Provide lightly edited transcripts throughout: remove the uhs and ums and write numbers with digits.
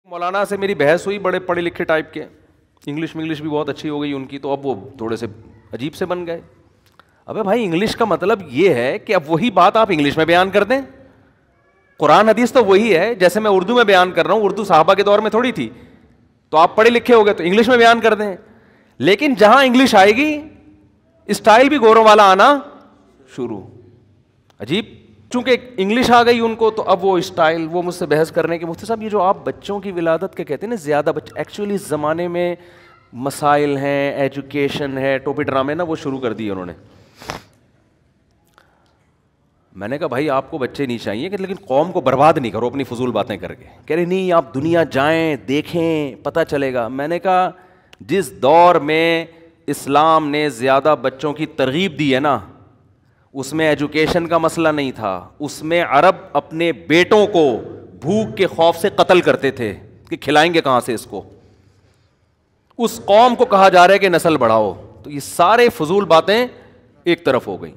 مولانا سے میری بحث ہوئی, بڑے پڑھے لکھے ٹائپ کے, انگلش بھی بہت اچھی ہو گئی ان کی, تو اب وہ تھوڑے سے عجیب سے بن گئے. ابے بھائی انگلش کا مطلب یہ ہے کہ اب وہی بات آپ انگلش میں بیان کر دیں. قرآن حدیث تو وہی ہے, جیسے میں اردو میں بیان کر رہا ہوں, اردو صحابہ کے دور میں تھوڑی تھی, تو آپ پڑھے لکھے ہو گئے تو انگلش میں بیان کر دیں. لیکن جہاں انگلش آئے گی اسٹائل بھی گوروں والا آنا شروع. عجیب, چونکہ انگلش آ گئی ان کو تو اب وہ اسٹائل, وہ مجھ سے بحث کرنے کے, مفتی صاحب یہ جو آپ بچوں کی ولادت کے کہتے ہیں نا زیادہ بچے, ایکچولی اس زمانے میں مسائل ہیں, ایجوکیشن ہے, ٹوپی ڈرامے نا وہ شروع کر دیے انہوں نے. میں نے کہا بھائی آپ کو بچے نہیں چاہیے کہ, لیکن قوم کو برباد نہیں کرو اپنی فضول باتیں کر کے. کہہ رہے نہیں آپ دنیا جائیں دیکھیں پتہ چلے گا. میں نے کہا جس دور میں اسلام نے زیادہ بچوں کی ترغیب دی ہے نا, اس میں ایجوکیشن کا مسئلہ نہیں تھا, اس میں عرب اپنے بیٹوں کو بھوک کے خوف سے قتل کرتے تھے کہ کھلائیں گے کہاں سے اس کو. اس قوم کو کہا جا رہا ہے کہ نسل بڑھاؤ. تو یہ سارے فضول باتیں ایک طرف ہو گئیں.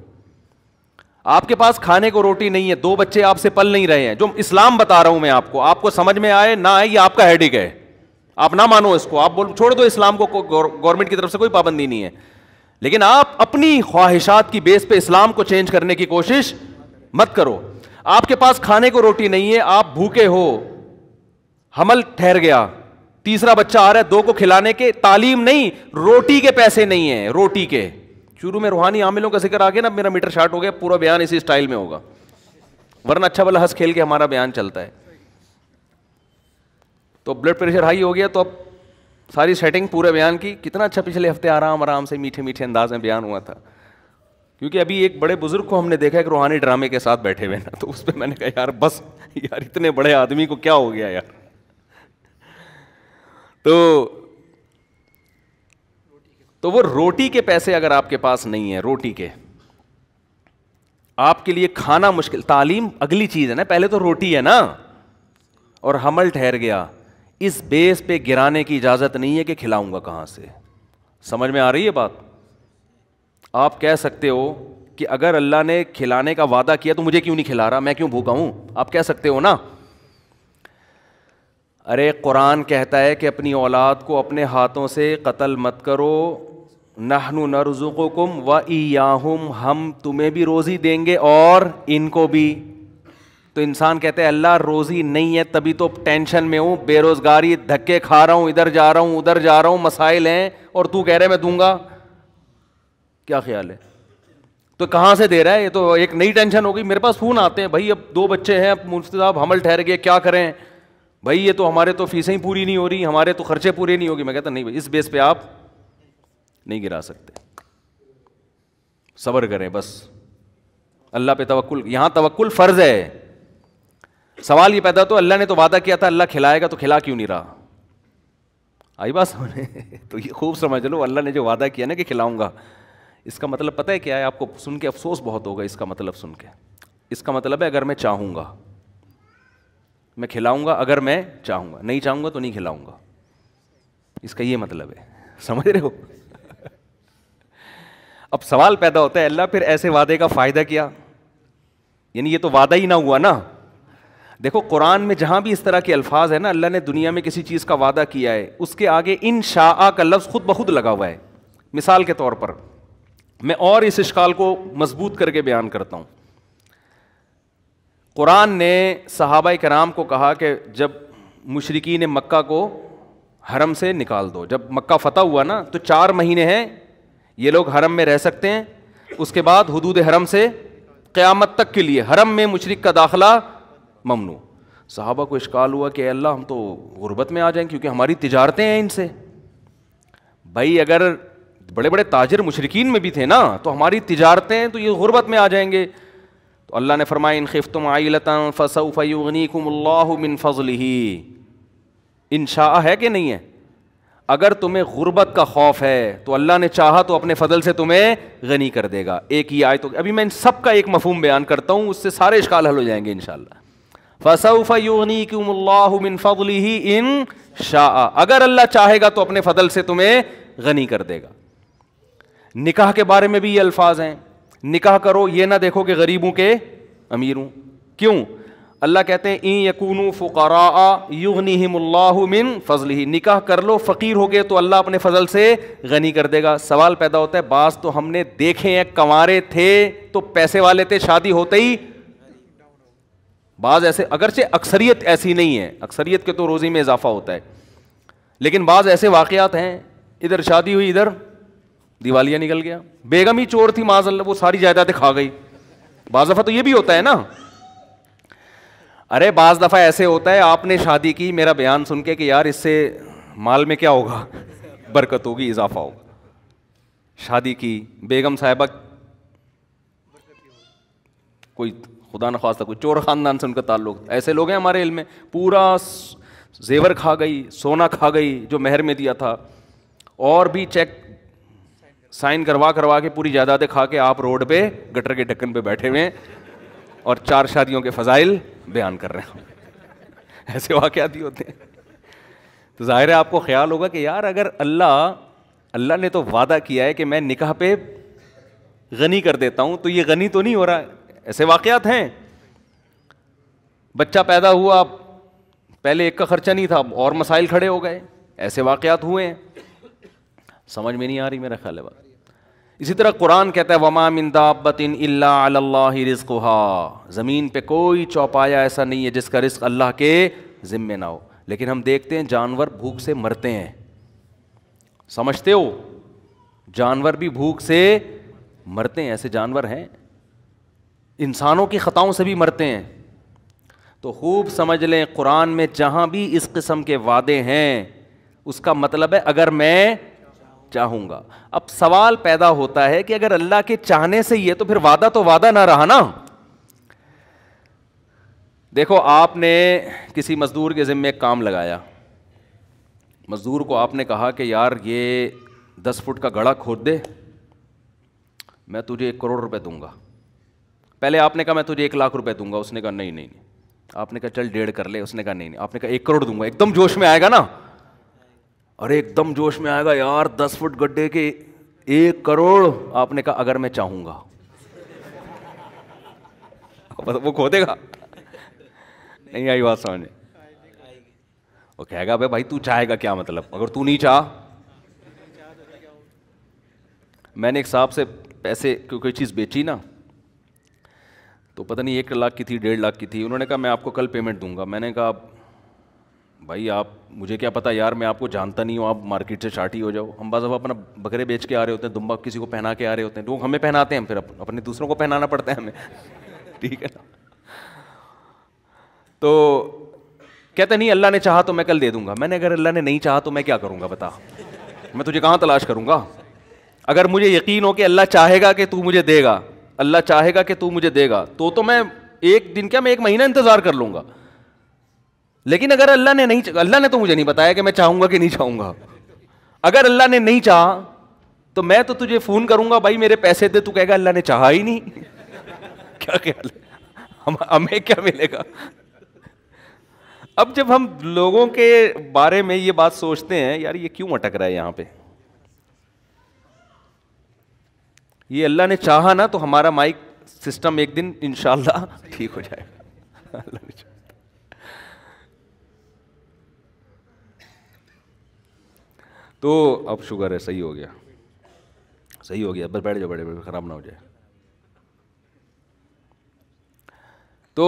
آپ کے پاس کھانے کو روٹی نہیں ہے, 2 بچے آپ سے پل نہیں رہے ہیں, جو اسلام بتا رہا ہوں میں آپ کو سمجھ میں آئے نہ آئے یہ آپ کا ہیڈک ہے, آپ نہ مانو اس کو, آپ چھوڑ دو اسلام کو, گورنمنٹ کی طرف سے کوئی پابندی نہیں ہے. لیکن آپ اپنی خواہشات کی بیس پہ اسلام کو چینج کرنے کی کوشش مت کرو. آپ کے پاس کھانے کو روٹی نہیں ہے, آپ بھوکے ہو, حمل ٹھہر گیا, تیسرا بچہ آ رہا ہے, 2 کو کھلانے کے, تعلیم نہیں, روٹی کے پیسے نہیں ہیں, روٹی کے. شروع میں روحانی عاملوں کا ذکر آ گیا نا, میرا میٹر شارٹ ہو گیا, پورا بیان اسی اسٹائل میں ہوگا, ورنہ اچھا بھلا ہنس کھیل کے ہمارا بیان چلتا ہے. تو بلڈ پریشر ہائی ہو گیا, تو اب ساری سیٹنگ پورے بیان کی, کتنا اچھا پچھلے ہفتے آرام سے میٹھے میٹھے انداز میں بیان ہوا تھا. کیونکہ ابھی ایک بڑے بزرگ کو ہم نے دیکھا کہ روحانی ڈرامے کے ساتھ بیٹھے ہوئے نا, تو اس پہ میں نے کہا یار بس یار اتنے بڑے آدمی کو کیا ہو گیا یار. تو وہ روٹی کے پیسے اگر آپ کے پاس نہیں ہیں, روٹی کے, آپ کے لیے کھانا مشکل, تعلیم اگلی چیز ہے نا, پہلے تو روٹی ہے نا, اور حمل ٹھہر گیا, اس بیس پہ گرانے کی اجازت نہیں ہے کہ کھلاؤں گا کہاں سے. سمجھ میں آ رہی ہے بات؟ آپ کہہ سکتے ہو کہ اگر اللہ نے کھلانے کا وعدہ کیا تو مجھے کیوں نہیں کھلا رہا, میں کیوں بھوکا ہوں, آپ کہہ سکتے ہو نا. ارے قرآن کہتا ہے کہ اپنی اولاد کو اپنے ہاتھوں سے قتل مت کرو, نحن نرزقکم وإیاہم, ہم تمہیں بھی روزی دیں گے اور ان کو بھی. تو انسان کہتے ہیں اللہ روزی نہیں ہے تبھی تو ٹینشن میں ہوں, بے روزگاری, دھکے کھا رہا ہوں, ادھر جا رہا ہوں ادھر جا رہا ہوں, مسائل ہیں, اور تو کہہ رہے میں دوں گا. کیا خیال ہے؟ تو کہاں سے دے رہا ہے؟ یہ تو ایک نئی ٹینشن ہو گئی. میرے پاس فون آتے ہیں, بھائی اب 2 بچے ہیں, اب مفتی صاحب حمل ٹھہر گئے, کیا کریں بھائی, یہ تو ہمارے تو فیسیں ہی پوری نہیں ہو رہی, ہمارے تو خرچے پورے نہیں ہوگی. میں کہتا نہیں بھائی, اس بیس پہ آپ نہیں گرا سکتے, صبر کریں بس, اللہ پہ توکل. یہاں توکل فرض ہے. سوال یہ پیدا تو اللہ نے تو وعدہ کیا تھا اللہ کھلائے گا, تو کھلا کیوں نہیں رہا؟ آئی بات سمجھے؟ تو یہ خوب سمجھ لو, اللہ نے جو وعدہ کیا نا کہ کھلاؤں گا, اس کا مطلب پتہ ہے کیا ہے؟ آپ کو سن کے افسوس بہت ہوگا اس کا مطلب سن کے. اس کا مطلب ہے اگر میں چاہوں گا میں کھلاؤں گا, اگر میں چاہوں گا, نہیں چاہوں گا تو نہیں کھلاؤں گا. اس کا یہ مطلب ہے, سمجھ رہے ہو؟ اب سوال پیدا ہوتا ہے اللہ پھر ایسے وعدے کا فائدہ کیا؟ یعنی یہ تو وعدہ ہی نہ ہوا نا. دیکھو قرآن میں جہاں بھی اس طرح کے الفاظ ہے نا, اللہ نے دنیا میں کسی چیز کا وعدہ کیا ہے, اس کے آگے ان شاء کا لفظ خود بخود لگا ہوا ہے. مثال کے طور پر میں اور اس اشکال کو مضبوط کر کے بیان کرتا ہوں. قرآن نے صحابہ کرام کو کہا کہ جب مشرکین مکہ کو حرم سے نکال دو, جب مکہ فتح ہوا نا تو 4 مہینے ہیں یہ لوگ حرم میں رہ سکتے ہیں, اس کے بعد حدود حرم سے قیامت تک کے لیے حرم میں مشرک کا داخلہ ممنوع. صحابہ کو اشکال ہوا کہ اے اللہ ہم تو غربت میں آ جائیں کیونکہ ہماری تجارتیں ہیں ان سے. بھائی اگر بڑے بڑے تاجر مشرکین میں بھی تھے نا تو ہماری تجارتیں ہیں تو یہ غربت میں آ جائیں گے. تو اللہ نے فرمایا ان خفتم عائلۃ فسوف یغنیکم اللہ من فضلہ. انشاء ہے کہ نہیں ہے؟ اگر تمہیں غربت کا خوف ہے تو اللہ نے چاہا تو اپنے فضل سے تمہیں غنی کر دے گا. ایک ہی آیت تو ابھی میں ان سب کا ایک مفہوم بیان کرتا ہوں, اس سے سارے اشکال حل ہو جائیں گے انشاءاللہ. فسوف یغنیکم اللہ من فضلہ ان شاء, اگر اللہ چاہے گا تو اپنے فضل سے تمہیں غنی کر دے گا. نکاح کے بارے میں بھی یہ الفاظ ہیں, نکاح کرو یہ نہ دیکھو کہ غریبوں کے امیر ہوں. کیوں؟ اللہ کہتے ہیں ان یکونوا فقراء یغنیہم اللہ من فضلہ، نکاح کر لو، فقیر ہو گئے تو اللہ اپنے فضل سے غنی کر دے گا. سوال پیدا ہوتا ہے، بعض تو ہم نے دیکھے ہیں کنوارے تھے تو پیسے والے تھے، شادی ہوتے ہی بعض ایسے، اگرچہ اکثریت ایسی نہیں ہے، اکثریت کے تو روزی میں اضافہ ہوتا ہے، لیکن بعض ایسے واقعات ہیں ادھر شادی ہوئی ادھر دیوالیہ نکل گیا، بیگم ہی چور تھی معاذ اللہ، وہ ساری جائیدادیں کھا گئی. بعض دفعہ تو یہ بھی ہوتا ہے نا. ارے بعض دفعہ ایسے ہوتا ہے آپ نے شادی کی میرا بیان سن کے کہ یار اس سے مال میں کیا ہوگا، برکت ہوگی، اضافہ ہوگا. شادی کی بیگم صاحبہ کوئی خدا نخواستہ کوئی چور خاندان سے ان کا تعلق، ایسے لوگ ہیں ہمارے علم میں، پورا زیور کھا گئی، سونا کھا گئی جو مہر میں دیا تھا، اور بھی چیک سائن کروا کے پوری جائیدادیں کھا کے آپ روڈ پہ گٹر کے ڈھکن پہ بیٹھے ہوئے ہیں اور 4 شادیوں کے فضائل بیان کر رہے ہیں. ایسے واقعات ہی ہوتے ہیں. تو ظاہر ہے آپ کو خیال ہوگا کہ یار اگر اللہ نے تو وعدہ کیا ہے کہ میں نکاح پہ غنی کر دیتا ہوں، تو یہ غنی تو نہیں ہو رہا. ایسے واقعات ہیں. بچہ پیدا ہوا، پہلے ایک کا خرچہ نہیں تھا، اور مسائل کھڑے ہو گئے. ایسے واقعات ہوئے ہیں. سمجھ میں نہیں آ رہی میرا خیال ہے بات. اسی طرح قرآن کہتا ہے وما من دابۃ الا علی اللہ رزقها، زمین پہ کوئی چوپایا ایسا نہیں ہے جس کا رزق اللہ کے ذمے نہ ہو. لیکن ہم دیکھتے ہیں جانور بھوک سے مرتے ہیں. سمجھتے ہو؟ جانور بھی بھوک سے مرتے ہیں. ایسے جانور ہیں، انسانوں کی خطاؤں سے بھی مرتے ہیں. تو خوب سمجھ لیں قرآن میں جہاں بھی اس قسم کے وعدے ہیں اس کا مطلب ہے اگر میں چاہوں گا. اب سوال پیدا ہوتا ہے کہ اگر اللہ کے چاہنے سے ہی ہے تو پھر وعدہ تو وعدہ نہ رہا نا. دیکھو آپ نے کسی مزدور کے ذمے ایک کام لگایا، مزدور کو آپ نے کہا کہ یار یہ 10 فٹ کا گڑھا کھود دے، میں تجھے 1 کروڑ روپے دوں گا. پہلے آپ نے کہا میں تجھے 1 لاکھ روپے دوں گا، اس نے کہا نہیں. آپ نے کہا چل 1.5 کر لے، اس نے کہا نہیں. آپ نے کہا 1 کروڑ دوں گا. ایک دم جوش میں آئے گا نا، اور ایک دم جوش میں آئے گا یار 10 فٹ گڈھے کے 1 کروڑ. آپ نے کہا اگر میں چاہوں گا، وہ کھودے گا. نہیں آئی بات سمجھ؟ وہ کہے گا بھائی تو چاہے گا کیا مطلب، اگر تو نہیں چاہ. میں نے ایک صاحب سے پیسے کوئی چیز بیچی نا، تو پتہ نہیں 1 لاکھ کی تھی 1.5 لاکھ کی تھی. انہوں نے کہا میں آپ کو کل پیمنٹ دوں گا. میں نے کہا بھائی آپ مجھے کیا پتا یار، میں آپ کو جانتا نہیں ہوں، آپ مارکیٹ سے شارٹ ہی ہو جاؤ. ہم بعض دفعہ اپنا بکرے بیچ کے آ رہے ہوتے ہیں، دمبا کسی کو پہنا کے آ رہے ہوتے ہیں، لوگ ہمیں پہناتے ہیں، پھر اپنے دوسروں کو پہنانا پڑتا ہے ہمیں. ٹھیک ہے نا. تو کہتے نہیں اللہ نے چاہا تو میں کل دے دوں گا. میں نے اگر اللہ نے نہیں چاہا تو میں کیا کروں گا بتا، میں تجھے کہاں تلاش کروں گا. اگر مجھے یقین ہو کہ اللہ چاہے گا کہ تو مجھے دے گا، اللہ چاہے گا کہ تو مجھے دے گا، تو میں 1 دن کیا میں 1 مہینہ انتظار کر لوں گا. لیکن اگر اللہ نے نہیں، اللہ نے تو مجھے نہیں بتایا کہ میں چاہوں گا کہ نہیں چاہوں گا. اگر اللہ نے نہیں چاہا تو میں تو تجھے فون کروں گا بھائی میرے پیسے دے، تو کہے گا اللہ نے چاہا ہی نہیں. کیا خیال ہے ہمیں کیا ملے گا. اب جب ہم لوگوں کے بارے میں یہ بات سوچتے ہیں یار یہ کیوں اٹک رہا ہے یہاں پہ، یہ اللہ نے چاہا نا تو ہمارا مائک سسٹم ایک دن انشاءاللہ ٹھیک ہو جائے گا. اللہ نے چاہا. تو اب شکر ہے صحیح ہو گیا، صحیح ہو گیا. بس بیٹھ جاؤ، بڑے خراب نہ ہو جائے. تو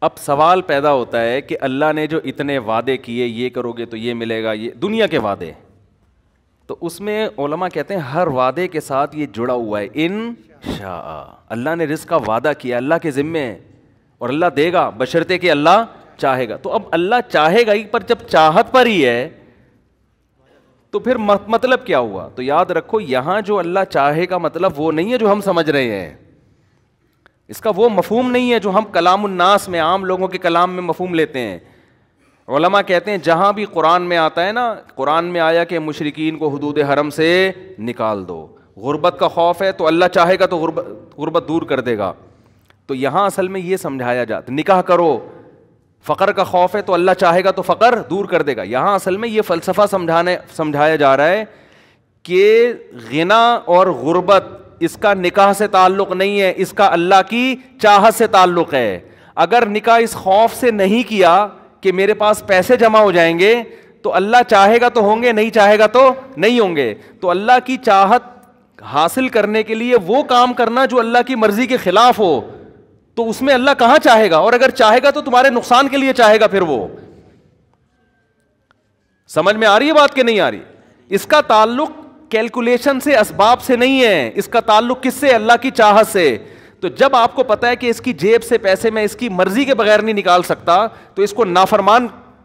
اب سوال پیدا ہوتا ہے کہ اللہ نے جو اتنے وعدے کیے، یہ کرو گے تو یہ ملے گا، یہ دنیا کے وعدے، تو اس میں علماء کہتے ہیں ہر وعدے کے ساتھ یہ جڑا ہوا ہے انشاء. اللہ نے رزق کا وعدہ کیا، اللہ کے ذمے ہے، اور اللہ دے گا بشرطے کہ اللہ چاہے گا. تو اب اللہ چاہے گا ہی، پر جب چاہت پر ہی ہے تو پھر مطلب کیا ہوا. تو یاد رکھو یہاں جو اللہ چاہے کا مطلب وہ نہیں ہے جو ہم سمجھ رہے ہیں، اس کا وہ مفہوم نہیں ہے جو ہم کلام الناس میں، عام لوگوں کے کلام میں مفہوم لیتے ہیں. علماء کہتے ہیں جہاں بھی قرآن میں آتا ہے نا، قرآن میں آیا کہ مشرکین کو حدود حرم سے نکال دو، غربت کا خوف ہے تو اللہ چاہے گا تو غربت دور کر دے گا. تو یہاں اصل میں یہ سمجھایا جاتا، نکاح کرو، فقر کا خوف ہے تو اللہ چاہے گا تو فقر دور کر دے گا. یہاں اصل میں یہ فلسفہ سمجھایا جا رہا ہے کہ غنا اور غربت اس کا نکاح سے تعلق نہیں ہے، اس کا اللہ کی چاہت سے تعلق ہے. اگر نکاح اس خوف سے نہیں کیا کہ میرے پاس پیسے جمع ہو جائیں گے تو اللہ چاہے گا تو ہوں گے, نہیں چاہے گا تو نہیں ہوں گے. تو اللہ کی چاہت حاصل کرنے کے لیے وہ کام کرنا جو اللہ کی مرضی کے خلاف ہو, تو اس میں اللہ کہاں چاہے گا, اور اگر چاہے گا تو تمہارے نقصان کے لیے چاہے گا. پھر وہ سمجھ میں آ رہی ہے بات کہ نہیں آ رہی؟ اس کا تعلق کیلکولیشن سے, اسباب سے نہیں ہے, اس کا تعلق کس سے؟ اللہ کی چاہت سے. تو جب آپ کو پتا ہے کہ اس کی جیب سے پیسے میں اس کی مرضی کے بغیر نہیں نکال سکتا, تو اس کو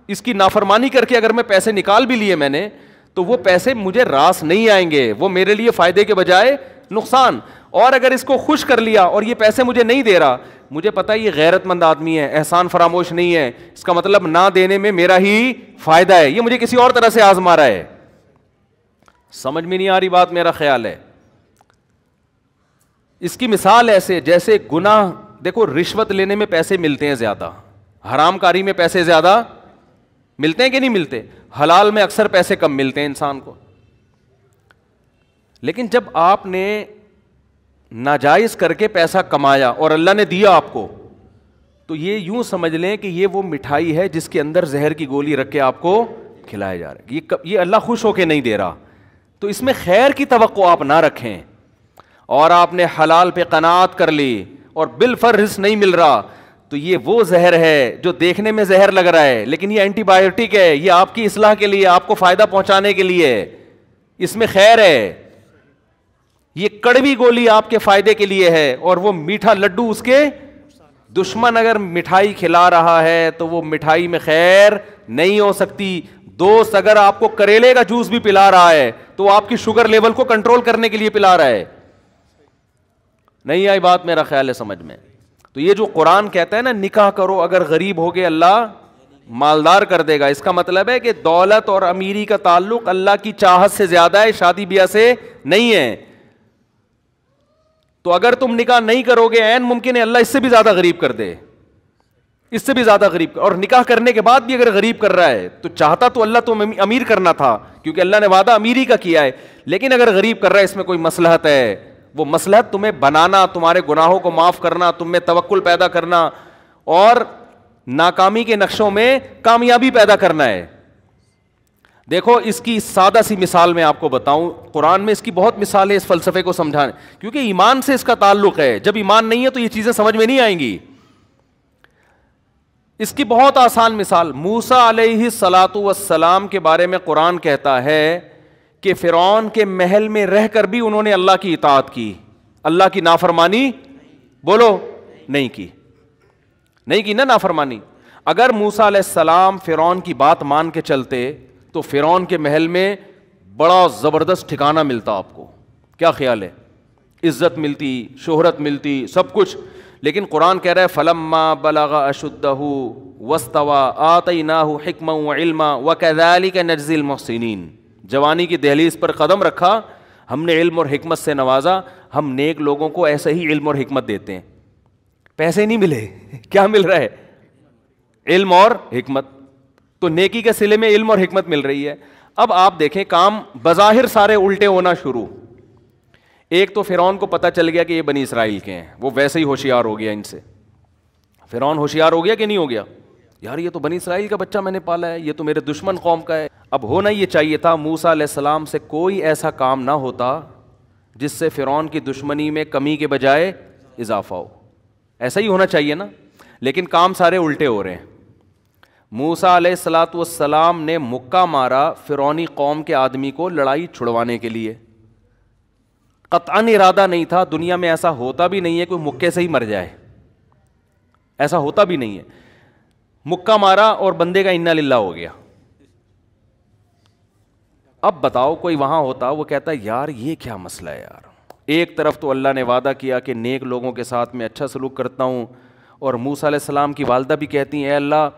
اس کی نافرمانی کر کے اگر میں پیسے نکال بھی لیے میں نے, تو وہ پیسے مجھے راس نہیں آئیں گے, وہ میرے لیے فائدے کے بجائے نقصان. اور اگر اس کو خوش کر لیا اور یہ پیسے مجھے نہیں دے رہا, مجھے پتا یہ غیرت مند آدمی ہے, احسان فراموش نہیں ہے, اس کا مطلب نہ دینے میں میرا ہی فائدہ ہے, یہ مجھے کسی اور طرح سے آزما رہا ہے. سمجھ میں نہیں آ رہی بات؟ میرا خیال ہے اس کی مثال ایسے جیسے گناہ. دیکھو رشوت لینے میں پیسے ملتے ہیں زیادہ, حرام کاری میں پیسے زیادہ ملتے ہیں کہ نہیں ملتے؟ حلال میں اکثر پیسے کم ملتے ہیں انسان کو. لیکن جب آپ نے ناجائز کر کے پیسہ کمایا اور اللہ نے دیا آپ کو, تو یہ یوں سمجھ لیں کہ یہ وہ مٹھائی ہے جس کے اندر زہر کی گولی رکھ کے آپ کو کھلایا جا رہا ہے. یہ اللہ خوش ہو کے نہیں دے رہا, تو اس میں خیر کی توقع آپ نہ رکھیں. اور آپ نے حلال پہ قناعت کر لی اور بالفرض نہیں مل رہا, تو یہ وہ زہر ہے جو دیکھنے میں زہر لگ رہا ہے لیکن یہ اینٹی بایوٹک ہے, یہ آپ کی اصلاح کے لیے, آپ کو فائدہ پہنچانے کے لیے, اس میں خیر ہے. یہ کڑوی گولی آپ کے فائدے کے لیے ہے, اور وہ میٹھا لڈو اس کے دشمن اگر مٹھائی کھلا رہا ہے تو وہ مٹھائی میں خیر نہیں ہو سکتی. دوست اگر آپ کو کریلے کا جوس بھی پلا رہا ہے تو آپ کی شوگر لیول کو کنٹرول کرنے کے لیے پلا رہا ہے. نہیں آئی بات میرا خیال ہے سمجھ میں؟ تو یہ جو قرآن کہتا ہے نا نکاح کرو اگر غریب ہو گئے اللہ مالدار کر دے گا, اس کا مطلب ہے کہ دولت اور امیری کا تعلق اللہ کی چاہت سے زیادہ ہے, شادی بیاہ سے نہیں ہے. تو اگر تم نکاح نہیں کرو گے عین ممکن ہے اللہ اس سے بھی زیادہ غریب کر دے, اس سے بھی زیادہ غریب. اور نکاح کرنے کے بعد بھی اگر غریب کر رہا ہے تو چاہتا تو اللہ تو امیر کرنا تھا, کیونکہ اللہ نے وعدہ امیری کا کیا ہے, لیکن اگر غریب کر رہا ہے اس میں کوئی مصلحت ہے, وہ مصلحت تمہیں بنانا, تمہارے گناہوں کو معاف کرنا, تم میں توکل پیدا کرنا اور ناکامی کے نقشوں میں کامیابی پیدا کرنا ہے. دیکھو اس کی سادہ سی مثال میں آپ کو بتاؤں, قرآن میں اس کی بہت مثال ہے اس فلسفے کو سمجھانے, کیونکہ ایمان سے اس کا تعلق ہے. جب ایمان نہیں ہے تو یہ چیزیں سمجھ میں نہیں آئیں گی. اس کی بہت آسان مثال, موسیٰ علیہ الصلاۃ والسلام کے بارے میں قرآن کہتا ہے کہ فرعون کے محل میں رہ کر بھی انہوں نے اللہ کی اطاعت کی, اللہ کی نافرمانی بولو نہیں کی, نہیں کی نا نافرمانی. اگر موسیٰ علیہ السلام فرعون کی بات مان کے چلتے تو فرعون کے محل میں بڑا زبردست ٹھکانہ ملتا آپ کو, کیا خیال ہے؟ عزت ملتی, شہرت ملتی, سب کچھ. لیکن قرآن کہہ رہا ہے فلما بلغ اشدہ واستوى آتیناہ حکما وعلما وکذالک نجزی المحسنین. جوانی کی دہلیز پر قدم رکھا, ہم نے علم اور حکمت سے نوازا, ہم نیک لوگوں کو ایسے ہی علم اور حکمت دیتے ہیں. پیسے نہیں ملے, کیا مل رہا ہے؟ علم اور حکمت. تو نیکی کے صلے میں علم اور حکمت مل رہی ہے. اب آپ دیکھیں کام بظاہر سارے الٹے ہونا شروع. ایک تو فرعون کو پتہ چل گیا کہ یہ بنی اسرائیل کے ہیں, وہ ویسے ہی ہوشیار ہو گیا ان سے. فرعون ہوشیار ہو گیا کہ نہیں ہو گیا؟ یار یہ تو بنی اسرائیل کا بچہ میں نے پالا ہے, یہ تو میرے دشمن قوم کا ہے. اب ہونا یہ چاہیے تھا موسیٰ علیہ السلام سے کوئی ایسا کام نہ ہوتا جس سے فرعون کی دشمنی میں کمی کے بجائے اضافہ ہو, ایسا ہی ہونا چاہیے نا. لیکن کام سارے الٹے ہو رہے ہیں. موسیٰ علیہ الصلاۃ والسلام نے مکہ مارا فرعونی قوم کے آدمی کو لڑائی چھڑوانے کے لیے. قطعاً ارادہ نہیں تھا, دنیا میں ایسا ہوتا بھی نہیں ہے کوئی مکے سے ہی مر جائے, ایسا ہوتا بھی نہیں ہے. مکہ مارا اور بندے کا انا للہ ہو گیا. اب بتاؤ کوئی وہاں ہوتا وہ کہتا یار یہ کیا مسئلہ ہے یار, ایک طرف تو اللہ نے وعدہ کیا کہ نیک لوگوں کے ساتھ میں اچھا سلوک کرتا ہوں, اور موسیٰ علیہ السلام کی والدہ بھی کہتی ہیں اے اللہ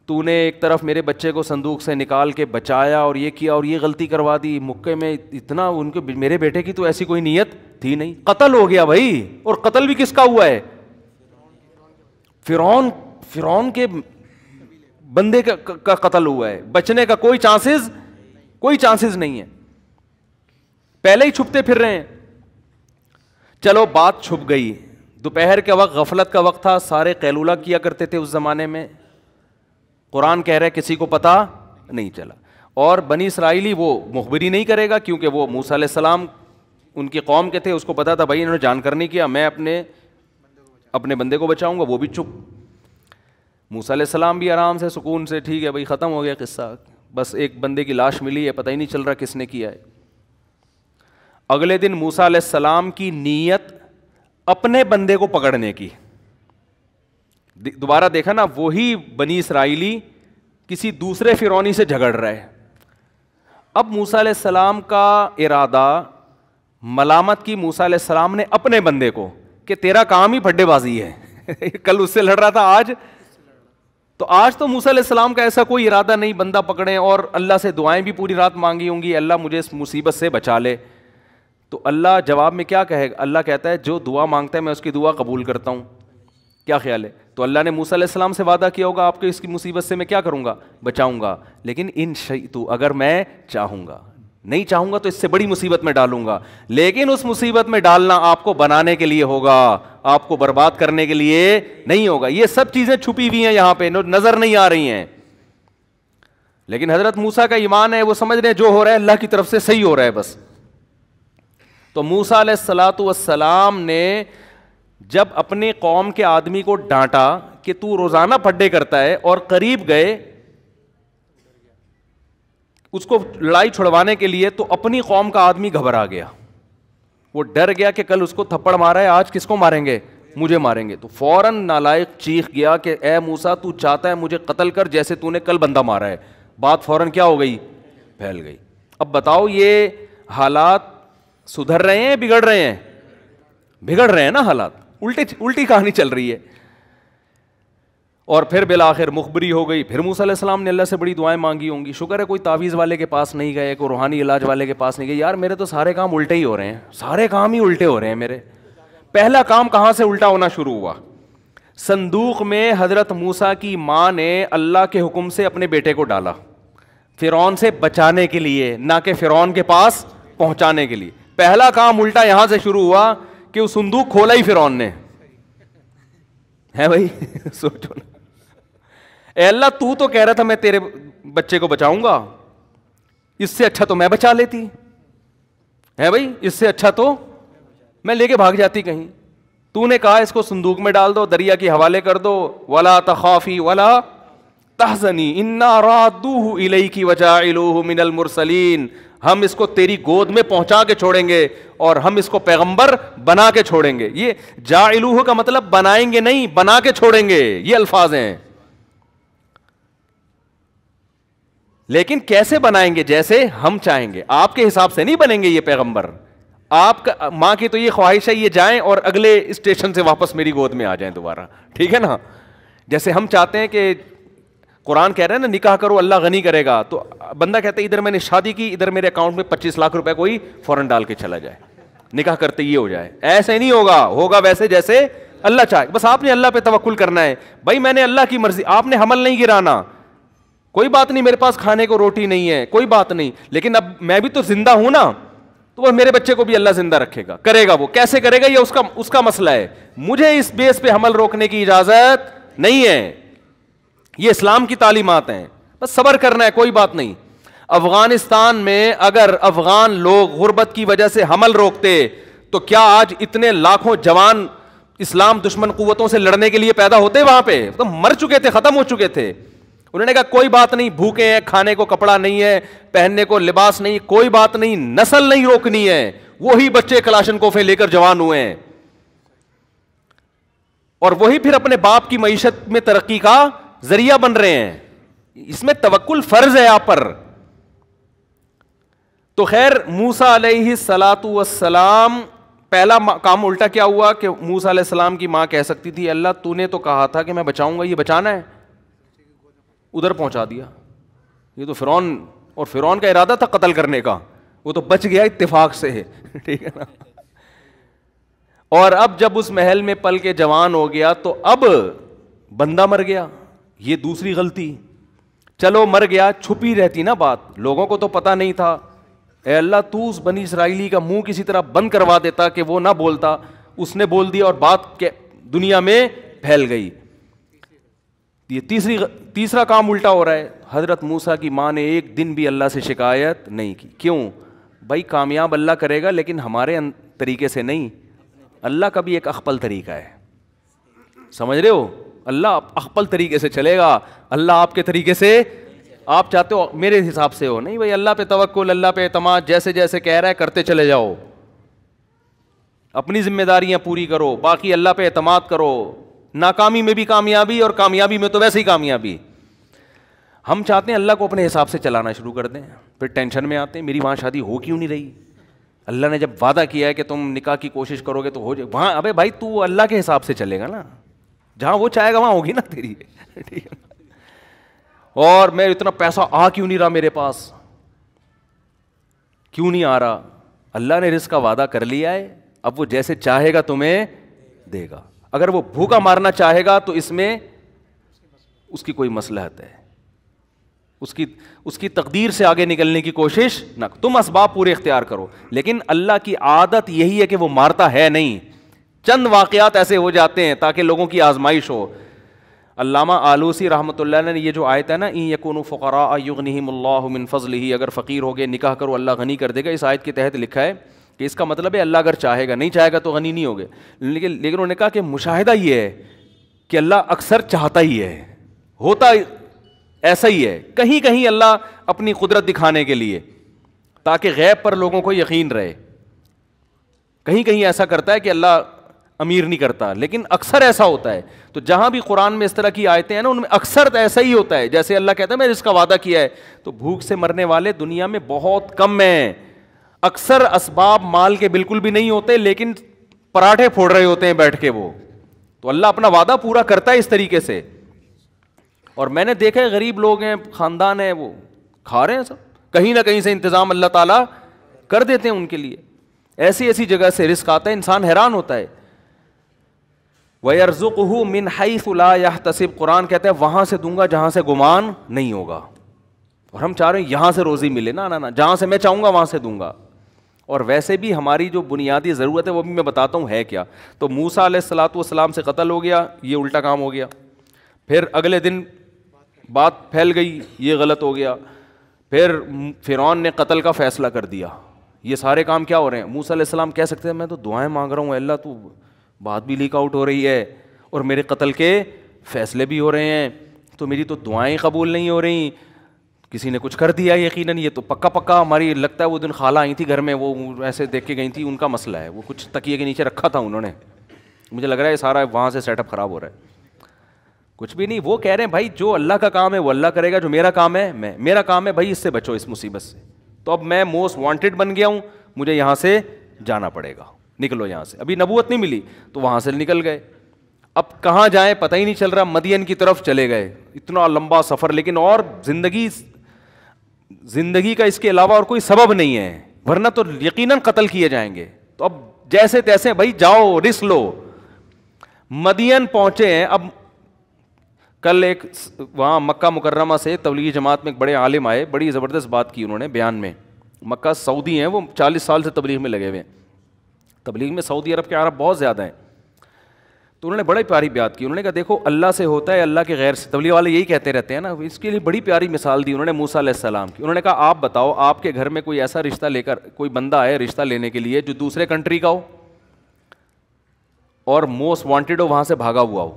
تو نے ایک طرف میرے بچے کو صندوق سے نکال کے بچایا اور یہ کیا اور یہ غلطی کروا دی, مکے میں اتنا ان کے میرے بیٹے کی تو ایسی کوئی نیت تھی نہیں, قتل ہو گیا بھائی. اور قتل بھی کس کا ہوا ہے؟ فرعون کے بندے کا قتل ہوا ہے. بچنے کا کوئی چانسز نہیں ہے, پہلے ہی چھپتے پھر رہے ہیں. چلو بات چھپ گئی, دوپہر کے وقت غفلت کا وقت تھا, سارے قیلولہ کیا کرتے تھے اس زمانے میں. قرآن کہہ رہے کسی کو پتہ نہیں چلا. اور بنی اسرائیلی وہ مخبری نہیں کرے گا, کیونکہ وہ موسیٰ علیہ السلام ان کی قوم کے تھے, اس کو پتا تھا بھائی انہوں نے جان کر نہیں کیا, میں اپنے بندے کو بچاؤں گا. وہ بھی چپ. موسیٰ علیہ السلام بھی آرام سے سکون سے, ٹھیک ہے بھائی ختم ہو گیا قصہ, بس ایک بندے کی لاش ملی ہے, پتہ ہی نہیں چل رہا کس نے کیا ہے. اگلے دن موسیٰ علیہ السلام کی نیت اپنے بندے کو پکڑنے کی. دوبارہ دیکھا نا, وہی بنی اسرائیلی کسی دوسرے فرعونی سے جھگڑ رہا ہے. اب موسیٰ علیہ السلام کا ارادہ ملامت کی موسیٰ علیہ السلام نے اپنے بندے کو کہ تیرا کام ہی پھڈے بازی ہے. کل اس سے لڑ رہا تھا, آج تو موسیٰ علیہ السلام کا ایسا کوئی ارادہ نہیں بندہ پکڑیں, اور اللہ سے دعائیں بھی پوری رات مانگی ہوں گی, اللہ مجھے اس مصیبت سے بچا لے. تو اللہ جواب میں کیا کہے گا؟ اللہ کہتا ہے جو دعا مانگتا ہے میں اس کی دعا قبول کرتا ہوں. کیا خیال ہے؟ تو اللہ نے موسیٰ علیہ السلام سے وعدہ کیا ہوگا آپ کے اس کی مصیبت سے میں کیا کروں گا؟ بچاؤں گا. لیکن ان شئت, اگر میں چاہوں گا, نہیں چاہوں گا تو اس سے بڑی مصیبت میں ڈالوں گا. لیکن اس مصیبت میں ڈالنا آپ کو بنانے کے لیے ہوگا, آپ کو برباد کرنے کے لیے نہیں ہوگا. یہ سب چیزیں چھپی ہوئی ہیں یہاں پہ, نظر نہیں آ رہی ہیں. لیکن حضرت موسیٰ کا ایمان ہے, وہ سمجھ رہے ہیں جو ہو رہا ہے اللہ کی طرف سے صحیح ہو رہا ہے بس. تو موسیٰ علیہ الصلاۃ والسلام نے جب اپنے قوم کے آدمی کو ڈانٹا کہ تو روزانہ پھڈے کرتا ہے, اور قریب گئے اس کو لڑائی چھڑوانے کے لیے, تو اپنی قوم کا آدمی گھبرا گیا. وہ ڈر گیا کہ کل اس کو تھپڑ مارا ہے, آج کس کو ماریں گے؟ مجھے ماریں گے. تو فوراً نالائق چیخ گیا کہ اے موسیٰ تو چاہتا ہے مجھے قتل کر جیسے تو نے کل بندہ مارا ہے. بات فوراً کیا ہو گئی؟ پھیل گئی. اب بتاؤ یہ حالات سدھر رہے ہیں بگڑ رہے ہیں؟ بگڑ رہے ہیں نا حالات, الٹی کہانی چل رہی ہے. اور پھر بالآخر مخبری ہو گئی. پھر موسیٰ علیہ السلام نے اللہ سے بڑی دعائیں مانگی ہوں گی. شکر ہے کوئی تعویذ والے کے پاس نہیں گئے, کوئی روحانی علاج والے کے پاس نہیں گئے. یار میرے تو سارے کام الٹے ہی ہو رہے ہیں, سارے کام ہی الٹے ہو رہے ہیں میرے. پہلا کام کہاں سے الٹا ہونا شروع ہوا؟ صندوق میں حضرت موسیٰ کی ماں نے اللہ کے حکم سے اپنے بیٹے کو ڈالا, فرعون سے بچانے کے لیے, نہ کہ فرعون کے پاس پہنچانے کے لیے. پہلا کام الٹا یہاں سے شروع ہوا کہ وہ صندوق کھولا ہی فرعون نے. ہے بھائی سوچو نا, اے اللہ تو کہہ رہا تھا میں تیرے بچے کو بچاؤں گا, اس سے اچھا تو میں بچا لیتی. ہے بھائی, اس سے اچھا تو میں لے کے بھاگ جاتی کہیں. تو نے کہا اس کو صندوق میں ڈال دو, دریا کے حوالے کر دو, ولا تخافی ولا تحزنی انا رادوہ الیک وجاعلوہ من المرسلین. ہم اس کو تیری گود میں پہنچا کے چھوڑیں گے اور ہم اس کو پیغمبر بنا کے چھوڑیں گے. یہ جاعلوہ کا مطلب بنائیں گے نہیں, بنا کے چھوڑیں گے, یہ الفاظ ہیں. لیکن کیسے بنائیں گے؟ جیسے ہم چاہیں گے. آپ کے حساب سے نہیں بنیں گے یہ پیغمبر. آپ کا ماں کی تو یہ خواہش ہے یہ جائیں اور اگلے اسٹیشن سے واپس میری گود میں آ جائیں دوبارہ, ٹھیک ہے نا. جیسے ہم چاہتے ہیں کہ قرآن کہہ رہے ہیں نا نکاح کرو اللہ غنی کرے گا, تو بندہ کہتا ہے ادھر میں نے شادی کی, ادھر میرے اکاؤنٹ میں 25 لاکھ روپے کوئی فوراً ڈال کے چلا جائے, نکاح کرتے یہ ہو جائے. ایسے نہیں ہوگا, ہوگا ویسے جیسے اللہ چاہے. بس آپ نے اللہ پہ توکل کرنا ہے. بھائی میں نے اللہ کی مرضی, آپ نے حمل نہیں گرانا, کوئی بات نہیں میرے پاس کھانے کو روٹی نہیں ہے, کوئی بات نہیں, لیکن اب میں بھی تو زندہ ہوں نا, تو وہ میرے بچے کو بھی اللہ زندہ رکھے گا, کرے گا. وہ کیسے کرے گا یہ اس کا مسئلہ ہے. مجھے اس بیس پہ حمل روکنے کی اجازت نہیں ہے. یہ اسلام کی تعلیمات ہیں, بس صبر کرنا ہے, کوئی بات نہیں. افغانستان میں اگر افغان لوگ غربت کی وجہ سے حمل روکتے تو کیا آج اتنے لاکھوں جوان اسلام دشمن قوتوں سے لڑنے کے لیے پیدا ہوتے وہاں پہ؟ تو مر چکے تھے, ختم ہو چکے تھے. انہوں نے کہا کوئی بات نہیں, بھوکے ہیں, کھانے کو کپڑا نہیں ہے, پہننے کو لباس نہیں, کوئی بات نہیں, نسل نہیں روکنی ہے. وہی بچے کلاشنکوفیں لے کر جوان ہوئے ہیں, اور وہی پھر اپنے باپ کی معیشت میں ترقی کا ذریعہ بن رہے ہیں. اس میں توکل فرض ہے آپ پر. تو خیر موسیٰ علیہ الصلاۃ والسلام, پہلا کام الٹا کیا ہوا کہ موسیٰ علیہ السلام کی ماں کہہ سکتی تھی اللہ تو نے تو کہا تھا کہ میں بچاؤں گا, یہ بچانا ہے, ادھر پہنچا دیا. یہ تو فرعون, اور فرعون کا ارادہ تھا قتل کرنے کا, وہ تو بچ گیا اتفاق سے, ٹھیک ہے نا. اور اب جب اس محل میں پل کے جوان ہو گیا تو اب بندہ مر گیا, یہ دوسری غلطی. چلو مر گیا, چھپی رہتی نا بات, لوگوں کو تو پتہ نہیں تھا. اے اللہ تو اس بنی اسرائیلی کا منہ کسی طرح بند کروا دیتا کہ وہ نہ بولتا, اس نے بول دیا اور بات دنیا میں پھیل گئی. یہ تیسرا کام الٹا ہو رہا ہے. حضرت موسیٰ کی ماں نے ایک دن بھی اللہ سے شکایت نہیں کی. کیوں بھائی؟ کامیاب اللہ کرے گا لیکن ہمارے طریقے سے نہیں. اللہ کا بھی ایک اخپل طریقہ ہے, سمجھ رہے ہو؟ اللہ اخپل طریقے سے چلے گا. اللہ آپ کے طریقے سے, آپ چاہتے ہو میرے حساب سے ہو, نہیں بھائی. اللہ پہ توکل, اللہ پہ اعتماد, جیسے جیسے کہہ رہا ہے کرتے چلے جاؤ. اپنی ذمہ داریاں پوری کرو, باقی اللہ پہ اعتماد کرو. ناکامی میں بھی کامیابی اور کامیابی میں تو ویسے ہی کامیابی. ہم چاہتے ہیں اللہ کو اپنے حساب سے چلانا شروع کر دیں, پھر ٹینشن میں آتے ہیں میری وہاں شادی ہو کیوں نہیں رہی. اللہ نے جب وعدہ کیا ہے کہ تم نکاح کی کوشش کرو گے تو ہو جائے وہاں. ابے بھائی تو اللہ کے حساب سے چلے گا نا, جہاں وہ چاہے گا وہاں ہوگی نا تیری. ٹھیک ہے. اور میں اتنا پیسہ آ کیوں نہیں رہا میرے پاس, کیوں نہیں آ رہا؟ اللہ نے رزق کا وعدہ کر لیا ہے, اب وہ جیسے چاہے گا تمہیں دے گا. اگر وہ بھوکا مارنا چاہے گا تو اس میں اس کی کوئی مصلحت ہے, اس کی تقدیر سے آگے نکلنے کی کوشش نہ. تم اسباب پورے اختیار کرو, لیکن اللہ کی عادت یہی ہے کہ وہ مارتا ہے نہیں. چند واقعات ایسے ہو جاتے ہیں تاکہ لوگوں کی آزمائش ہو. علامہ آلوسی رحمۃ اللہ علیہ نے یہ جو آیت ہے نا, ان یکونوا فقراء یغنیہم اللہ من فضلہ, اگر فقیر ہو گئے نکاح کرو اللہ غنی کر دے گا, اس آیت کے تحت لکھا ہے کہ اس کا مطلب ہے اللہ اگر چاہے گا, نہیں چاہے گا تو غنی نہیں ہوگے. لیکن انہوں نے کہا کہ مشاہدہ یہ ہے کہ اللہ اکثر چاہتا ہی ہے, ہوتا ایسا ہی ہے. کہیں کہیں اللہ اپنی قدرت دکھانے کے لیے تاکہ غیب پر لوگوں کو یقین رہے, کہیں کہیں ایسا کرتا ہے کہ اللہ امیر نہیں کرتا, لیکن اکثر ایسا ہوتا ہے. تو جہاں بھی قرآن میں اس طرح کی آیتیں ہیں نا, ان میں اکثر ایسا ہی ہوتا ہے. جیسے اللہ کہتا ہے میں اس کا وعدہ کیا ہے, تو بھوک سے مرنے والے دنیا میں بہت کم ہیں. اکثر اسباب مال کے بالکل بھی نہیں ہوتے, لیکن پراٹھے پھوڑ رہے ہوتے ہیں بیٹھ کے وہ. تو اللہ اپنا وعدہ پورا کرتا ہے اس طریقے سے. اور میں نے دیکھا ہے غریب لوگ ہیں, خاندان ہیں, وہ کھا رہے ہیں سب, کہیں نہ کہیں سے انتظام اللہ تعالیٰ کر دیتے ہیں ان کے لیے. ایسی ایسی جگہ سے رزق آتا ہے, انسان حیران ہوتا ہے. وَيَرْزُقُهُ مِنْ حَيْثُ لَا يَحْتَسِبُ, قرآن کہتا ہے وہاں سے دوں گا جہاں سے گمان نہیں ہوگا. اور ہم چاہ رہے ہیں یہاں سے روزی ملے, نہ جہاں سے میں چاہوں گا وہاں سے دوں گا. اور ویسے بھی ہماری جو بنیادی ضرورت ہے وہ بھی میں بتاتا ہوں ہے کیا. تو موسیٰ علیہ الصلوۃ والسلام سے قتل ہو گیا, یہ الٹا کام ہو گیا. پھر اگلے دن بات پھیل گئی, یہ غلط ہو گیا. پھر فرعون نے قتل کا فیصلہ کر دیا. یہ سارے کام کیا ہو رہے ہیں؟ موسیٰ علیہ السلام کہہ سکتے ہیں میں تو دعائیں مانگ رہا ہوں, اللہ تو بات بھی لیک آؤٹ ہو رہی ہے اور میرے قتل کے فیصلے بھی ہو رہے ہیں, تو میری تو دعائیں قبول نہیں ہو رہی. کسی نے کچھ کر دیا یقیناً, یہ تو پکا ہماری لگتا ہے وہ دن خالہ آئی تھی گھر میں, وہ ایسے دیکھ کے گئی تھی, ان کا مسئلہ ہے, وہ کچھ تکیے کے نیچے رکھا تھا انہوں نے, مجھے لگ رہا ہے یہ سارا وہاں سے سیٹ اپ خراب ہو رہا ہے. کچھ بھی نہیں, وہ کہہ رہے ہیں بھائی جو اللہ کا کام ہے وہ اللہ کرے گا, جو میرا کام ہے میرا کام ہے بھائی اس سے بچو, اس مصیبت سے. تو اب میں موسٹ وانٹیڈ بن گیا ہوں, مجھے یہاں سے جانا پڑے گا, نکلو یہاں سے. ابھی نبوت نہیں ملی تو وہاں سے نکل گئے. اب کہاں جائیں پتہ ہی نہیں چل رہا, مدین کی طرف چلے گئے. اتنا لمبا سفر, لیکن اور زندگی کا اس کے علاوہ اور کوئی سبب نہیں ہے, ورنہ تو یقیناً قتل کیے جائیں گے. تو اب جیسے تیسے بھائی جاؤ, رسک لو. مدین پہنچے ہیں. اب کل ایک وہاں مکہ مکرمہ سے تبلیغی جماعت میں ایک بڑے عالم آئے, بڑی زبردست بات کی انہوں نے بیان میں. مکہ سعودی ہیں, وہ 40 سال سے تبلیغ میں لگے ہوئے ہیں. تبلیغ میں سعودی عرب کے عرب بہت زیادہ ہیں. تو انہوں نے بڑی پیاری بات کی. انہوں نے کہا دیکھو اللہ سے ہوتا ہے, اللہ کے غیر سے. تبلیغ والے یہی کہتے رہتے ہیں نا, اس کے لیے بڑی پیاری مثال دی انہوں نے موسیٰ علیہ السلام کی. انہوں نے کہا آپ بتاؤ, آپ کے گھر میں کوئی ایسا رشتہ لے کر کوئی بندہ آئے رشتہ لینے کے لیے جو دوسرے کنٹری کا ہو اور موسٹ وانٹیڈ ہو, وہاں سے بھاگا ہوا ہو,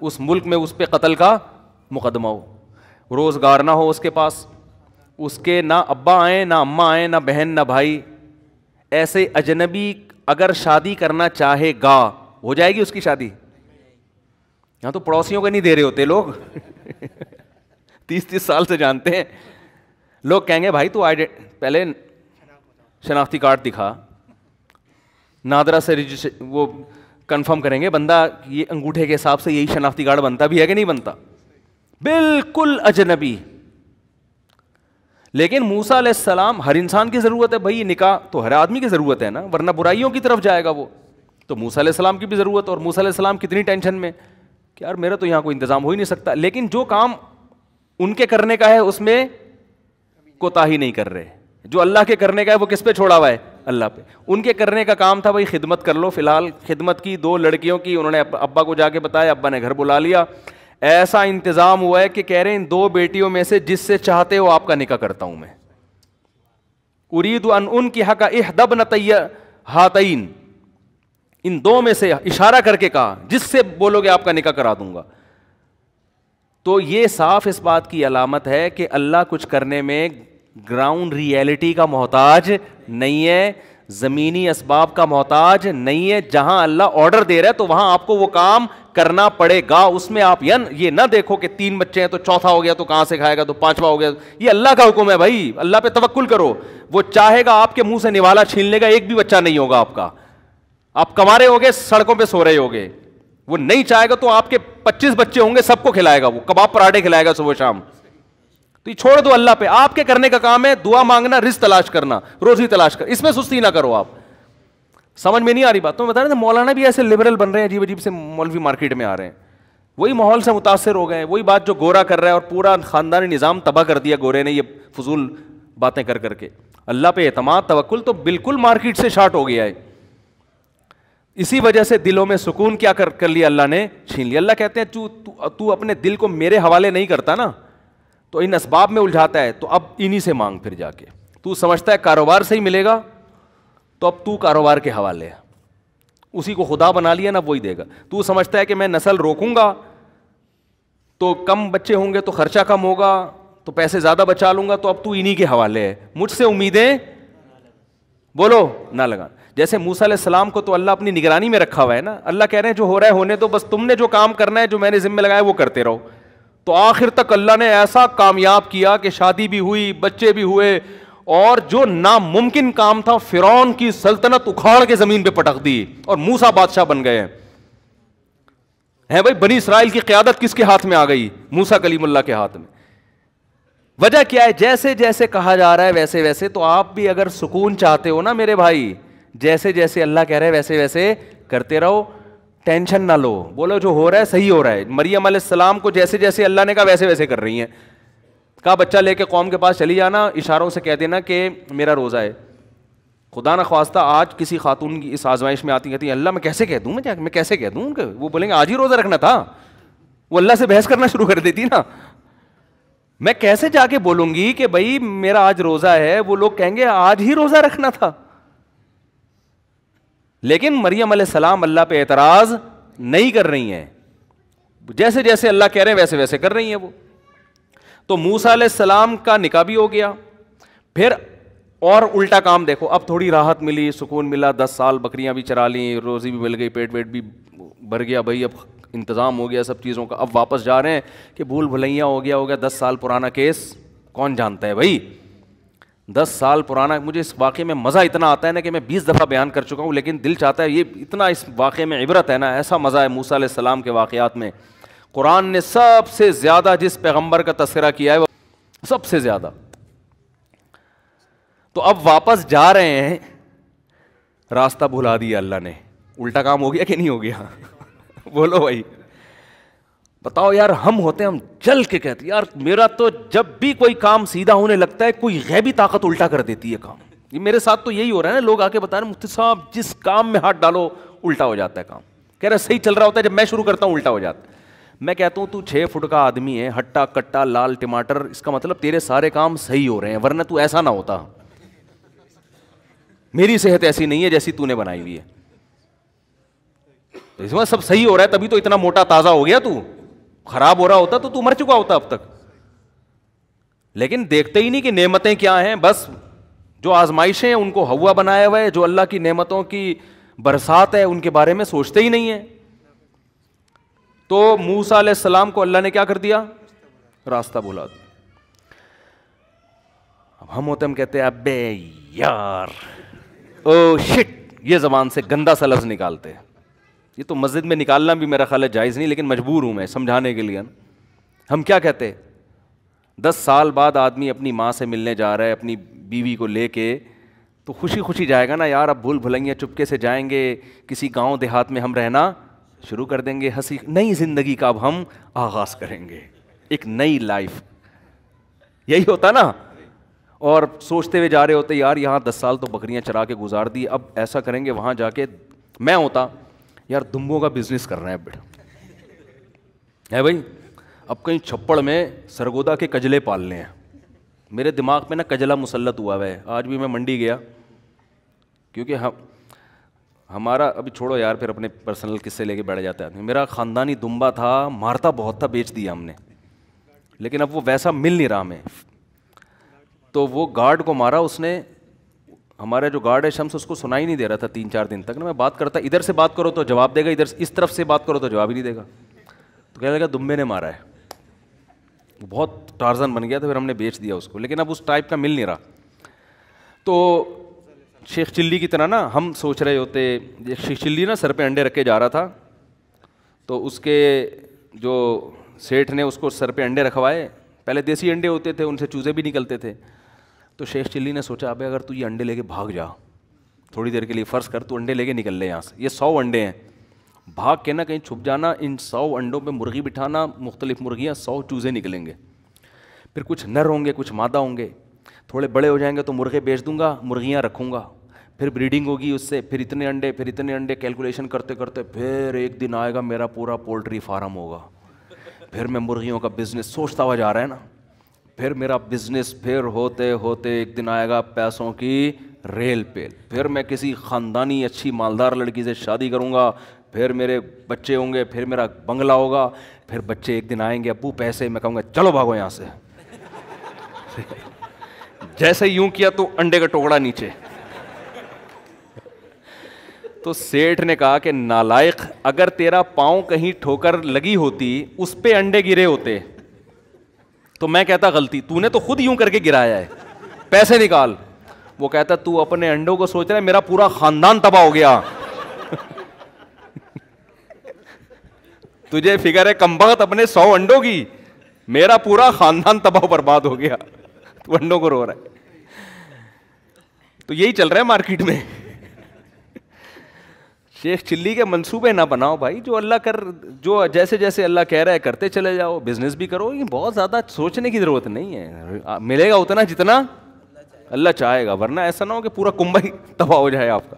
اس ملک میں اس پہ قتل کا مقدمہ ہو, روزگار نہ ہو اس کے پاس, اس کے نہ ابا آئیں نہ اماں آئیں نہ بہن نہ بھائی. ایسے اجنبی اگر شادی کرنا چاہے گا ہو جائے گی اس کی شادی؟ یہاں تو پڑوسیوں کو نہیں دے رہے ہوتے لوگ 30 سال سے جانتے ہیں لوگ. کہیں گے بھائی تو پہلے شناختی کارڈ دکھا, نادرا سے وہ کنفرم کریں گے بندہ یہ انگوٹھے کے حساب سے یہی شناختی کارڈ بنتا بھی ہے کہ نہیں بنتا. بالکل اجنبی. لیکن موسیٰ علیہ السلام, ہر انسان کی ضرورت ہے بھائی, نکاح تو ہر آدمی کی ضرورت ہے نا, ورنہ برائیوں کی طرف جائے گا وہ. تو موسیٰ علیہ السلام کی بھی ضرورت, اور موسیٰ علیہ السلام کتنی ٹینشن میں کہ یار میرا تو یہاں کوئی انتظام ہو ہی نہیں سکتا. لیکن جو کام ان کے کرنے کا ہے اس میں کوتاہی نہیں کر رہے, جو اللہ کے کرنے کا ہے وہ کس پہ چھوڑا ہوا ہے؟ اللہ پہ. ان کے کرنے کا کام تھا بھائی خدمت کر لو. فی الحال خدمت کی 2 لڑکیوں کی, انہوں نے ابا کو جا کے بتایا, ابا نے گھر بلا لیا. ایسا انتظام ہوا ہے کہ کہہ رہے ہیں ان 2 بیٹیوں میں سے جس سے چاہتے ہو آپ کا نکاح کرتا ہوں میں. ارید ان انکحک احدی ابنتی ہاتین, ان 2 میں سے اشارہ کر کے کہا جس سے بولو گے آپ کا نکاح کرا دوں گا. تو یہ صاف اس بات کی علامت ہے کہ اللہ کچھ کرنے میں گراؤنڈ ریئلٹی کا محتاج نہیں ہے, زمینی اسباب کا محتاج نہیں ہے. جہاں اللہ آرڈر دے رہا ہے تو وہاں آپ کو وہ کام کرنا پڑے گا. اس میں آپ یہ نہ دیکھو کہ 3 بچے ہیں تو چوتھا ہو گیا تو کہاں سے کھائے گا, تو 5واں ہو گیا. یہ اللہ کا حکم ہے بھائی, اللہ پہ توکل کرو. وہ چاہے گا آپ کے منہ سے نوالا چھین لے گا, ایک بھی بچہ نہیں ہوگا آپ کا. آپ کما رہے ہوگے, سڑکوں پہ سو رہے ہوگے. وہ نہیں چاہے گا تو آپ کے 25 بچے ہوں گے, سب کو کھلائے گا, وہ کباب پراٹھے کھلائے گا صبح شام. تو یہ چھوڑ دو اللہ پہ. آپ کے کرنے کا کام ہے دعا مانگنا, رزق تلاش کرنا, روزی تلاش کرنا. اس میں سستی نہ کرو. آپ سمجھ میں نہیں آ رہی بات؟ تو میں بتا رہا تھا مولانا بھی ایسے لبرل بن رہے ہیں, عجیب عجیب سے مولوی مارکیٹ میں آ رہے ہیں, وہی ماحول سے متاثر ہو گئے ہیں. وہی بات جو گورا کر رہا ہے اور پورا خاندانی نظام تباہ کر دیا گورے نے, یہ فضول باتیں کر کر کے. اللہ پہ اعتماد توکل تو بالکل مارکیٹ سے شارٹ ہو گیا ہے. اسی وجہ سے دلوں میں سکون کیا کر لیا اللہ نے, چھین لیا. اللہ کہتے ہیں تو اپنے دل کو میرے حوالے نہیں کرتا نا, تو ان اسباب میں الجھاتا ہے, تو اب انہی سے مانگ. پھر جا کے تو سمجھتا ہے کاروبار سے ہی ملے گا, تو اب تو کاروبار کے حوالے ہے. اسی کو خدا بنا لیا نا, وہی دے گا. تو سمجھتا ہے کہ میں نسل روکوں گا تو کم بچے ہوں گے تو خرچہ کم ہوگا, تو پیسے زیادہ بچا لوں گا, تو اب تو انہی کے حوالے ہے. مجھ سے امیدیں بولو نہ لگا. جیسے موسیٰ علیہ السلام کو تو اللہ اپنی نگرانی میں رکھا ہوا ہے نا. اللہ کہہ رہے ہیں جو ہو رہا ہے ہونے دو, بس تم نے جو کام کرنا ہے, جو میں نے ذمہ لگایا وہ کرتے رہو. تو آخر تک اللہ نے ایسا کامیاب کیا کہ شادی بھی ہوئی, بچے بھی ہوئے, اور جو ناممکن کام تھا فرعون کی سلطنت اکھاڑ کے زمین پہ پٹک دی, اور موسیٰ بادشاہ بن گئے ہیں بھائی. بنی اسرائیل کی قیادت کس کے ہاتھ میں آ گئی؟ موسیٰ کلیم اللہ کے ہاتھ میں. وجہ کیا ہے؟ جیسے جیسے کہا جا رہا ہے ویسے ویسے. تو آپ بھی اگر سکون چاہتے ہو نا میرے بھائی, جیسے جیسے اللہ کہہ رہے ہیں ویسے ویسے کرتے رہو, ٹینشن نہ لو. بولو جو ہو رہا ہے صحیح ہو رہا ہے. مریم علیہ السلام کو جیسے جیسے اللہ نے کہا ویسے ویسے کر رہی ہیں. کہا بچہ لے کے قوم کے پاس چلی جانا, اشاروں سے کہہ دینا کہ میرا روزہ ہے. خدا نہ خواستہ آج کسی خاتون کی اس آزمائش میں آتی کہتی ہے اللہ میں کیسے کہہ دوں, میں کیسے کہہ دوں, کہ وہ بولیں گے آج ہی روزہ رکھنا تھا. وہ اللہ سے بحث کرنا شروع کر دیتی نا. میں کیسے جا کے بولوں گی کہ بھائی میرا آج روزہ ہے, وہ لوگ کہیں گے آج ہی روزہ رکھنا تھا. لیکن مریم علیہ السلام اللہ پہ اعتراض نہیں کر رہی ہیں, جیسے جیسے اللہ کہہ رہے ہیں ویسے ویسے کر رہی ہیں وہ. تو موسیٰ علیہ السلام کا نکاح بھی ہو گیا. پھر اور الٹا کام دیکھو, اب تھوڑی راحت ملی, سکون ملا, 10 سال بکریاں بھی چرا لیں, روزی بھی مل گئی, پیٹ ویٹ بھی بھر گیا بھائی, اب انتظام ہو گیا سب چیزوں کا. اب واپس جا رہے ہیں کہ بھول بھلائیاں ہو گیا 10 سال پرانا کیس کون جانتا ہے بھائی, 10 سال پرانا. مجھے اس واقعے میں مزہ اتنا آتا ہے نا کہ میں 20 دفعہ بیان کر چکا ہوں, لیکن دل چاہتا ہے یہ اتنا اس واقعے میں عبرت ہے نا, ایسا مزہ ہے موسیٰ علیہ السلام کے واقعات میں. قرآن نے سب سے زیادہ جس پیغمبر کا تذکرہ کیا ہے وہ سب سے زیادہ. تو اب واپس جا رہے ہیں, راستہ بھلا دیا اللہ نے. الٹا کام ہو گیا کہ نہیں ہو گیا؟ بولو بھائی, بتاؤ یار. ہم ہوتے ہیں, ہم جل کے کہتے ہیں یار میرا تو جب بھی کوئی کام سیدھا ہونے لگتا ہے کوئی غیبی طاقت الٹا کر دیتی ہے کام. یہ میرے ساتھ تو یہی ہو رہا ہے نا, لوگ آ کے بتا رہے ہیں مفتی صاحب جس کام میں ہاتھ ڈالو الٹا ہو جاتا ہے کام. کہہ رہے صحیح چل رہا ہوتا ہے, جب میں شروع کرتا ہوں الٹا ہو جاتا ہے. میں کہتا ہوں تو 6 فٹ کا آدمی ہے, ہٹا کٹا لال ٹماٹر, اس کا مطلب تیرے سارے کام صحیح ہو رہے ہیں, ورنہ تو ایسا نہ ہوتا. میری صحت ایسی نہیں ہے جیسی تو نے بنائی ہوئی ہے, اس میں سب صحیح ہو رہا ہے تبھی تو اتنا موٹا تازہ ہو گیا. تو خراب ہو رہا ہوتا تو مر چکا ہوتا اب تک. لیکن دیکھتے ہی نہیں کہ نعمتیں کیا ہیں. بس جو آزمائشیں ہیں ان کو ہوا بنایا ہوا ہے, جو اللہ کی نعمتوں کی برسات ہے ان کے بارے میں سوچتے ہی نہیں ہیں. تو موسیٰ علیہ السلام کو اللہ نے کیا کر دیا؟ راستہ بھلا دیا. اب ہم ہوتے ہم کہتے ہیں ابے یار, او شٹ, یہ زبان سے گندا سا لفظ نکالتے ہیں. یہ تو مسجد میں نکالنا بھی میرا خیال ہے جائز نہیں, لیکن مجبور ہوں میں سمجھانے کے لیے. ہم کیا کہتے, 10 سال بعد آدمی اپنی ماں سے ملنے جا رہا ہے اپنی بیوی کو لے کے, تو خوشی خوشی جائے گا نا یار. اب بھول بھلائیاں چپکے سے جائیں گے, کسی گاؤں دیہات میں ہم رہنا شروع کر دیں گے, ہنسی نئی زندگی کا اب ہم آغاز کریں گے, ایک نئی لائف. یہی ہوتا نا. اور سوچتے ہوئے جا رہے ہوتے یار یہاں 10 سال تو بکریاں چرا کے گزار دی, اب ایسا کریں گے وہاں جا کے میں ہوتا یار دمبوں کا بزنس کر رہے ہیں بیٹا ہے بھائی, اب کہیں چھپڑ میں سرگودا کے کجلے پالنے ہیں. میرے دماغ میں نا کجلا مسلط ہوا ہے. آج بھی میں منڈی گیا کیونکہ ہمارا ابھی چھوڑو یار پھر اپنے پرسنل قصے لے کے بیٹھ جاتا ہے. میرا خاندانی دمبا تھا, مارتا بہت تھا, بیچ دیا ہم نے, لیکن اب وہ ویسا مل نہیں رہا ہمیں. تو وہ گارڈ کو مارا اس نے, ہمارا جو گارڈ ہے شمس, اس کو سنا ہی نہیں دے رہا تھا 3-4 دن تک نا. میں بات کرتا ادھر سے بات کرو تو جواب دے گا, ادھر اس طرف سے بات کرو تو جواب ہی نہیں دے گا. تو کہنے لگا دمبے نے مارا ہے. بہت ٹارزن بن گیا تھا, پھر ہم نے بیچ دیا اس کو, لیکن اب اس ٹائپ کا مل نہیں رہا. تو شیخ چلی کی طرح نا ہم سوچ رہے ہوتے, شیخ چلی نا سر پہ انڈے رکھ کے جا رہا تھا, تو اس کے جو سیٹھ نے اس کو سر پہ انڈے رکھوائے. پہلے دیسی انڈے ہوتے تھے, ان سے چوزے بھی نکلتے تھے. تو شیخ چلی نے سوچا ابے اگر تو یہ انڈے لے کے بھاگ جا تھوڑی دیر کے لیے, فرض کر تو انڈے لے کے نکل لے یہاں سے, یہ 100 انڈے ہیں, بھاگ کے نا کہیں چھپ جانا, ان 100 انڈوں پہ مرغی بٹھانا, مختلف مرغیاں, 100 چوزے نکلیں گے, پھر کچھ نر ہوں گے کچھ مادہ ہوں گے, تھوڑے بڑے ہو جائیں گے تو مرغے بیچ دوں گا, مرغیاں رکھوں گا, پھر بریڈنگ ہوگی اس سے, پھر اتنے انڈے, پھر اتنے انڈے, کیلکولیشن کرتے کرتے پھر ایک دن آئے گا میرا پورا پولٹری فارم ہوگا. پھر میں مرغیوں کا بزنس سوچتا ہوا جا رہا ہے نا, پھر میرا بزنس پھر ہوتے ہوتے ایک دن آئے گا پیسوں کی ریل پیل, پھر میں کسی خاندانی اچھی مالدار لڑکی سے شادی کروں گا, پھر میرے بچے ہوں گے, پھر میرا بنگلہ ہوگا, پھر بچے ایک دن آئیں گے ابو پیسے, میں کہوں گا چلو بھاگو یہاں سے. جیسے یوں کیا تو انڈے کا ٹکڑا نیچے. تو سیٹھ نے کہا کہ نالائق, اگر تیرا پاؤں کہیں ٹھوکر لگی ہوتی اس پہ انڈے گرے ہوتے تو میں کہتا غلطی, تو نے تو خود یوں کر کے گرایا ہے, پیسے نکال. وہ کہتا تو اپنے انڈوں کو سوچ رہا ہے, میرا پورا خاندان تباہ ہو گیا. تجھے فکر ہے کمبخت اپنے 100 انڈوں کی, میرا پورا خاندان تباہ برباد ہو گیا, تو انڈوں کو رو رہا ہے. تو یہی چل رہا ہے مارکیٹ میں. شیخ چلی کے منصوبے نہ بناؤ بھائی, جو اللہ جو جیسے جیسے اللہ کہہ رہا ہے کرتے چلے جاؤ, بزنس بھی کرو, یہ بہت زیادہ سوچنے کی ضرورت نہیں ہے, ملے گا اتنا جتنا اللہ چاہے گا, ورنہ ایسا نہ ہو کہ پورا کنبہ ہی تباہ ہو جائے آپ کا.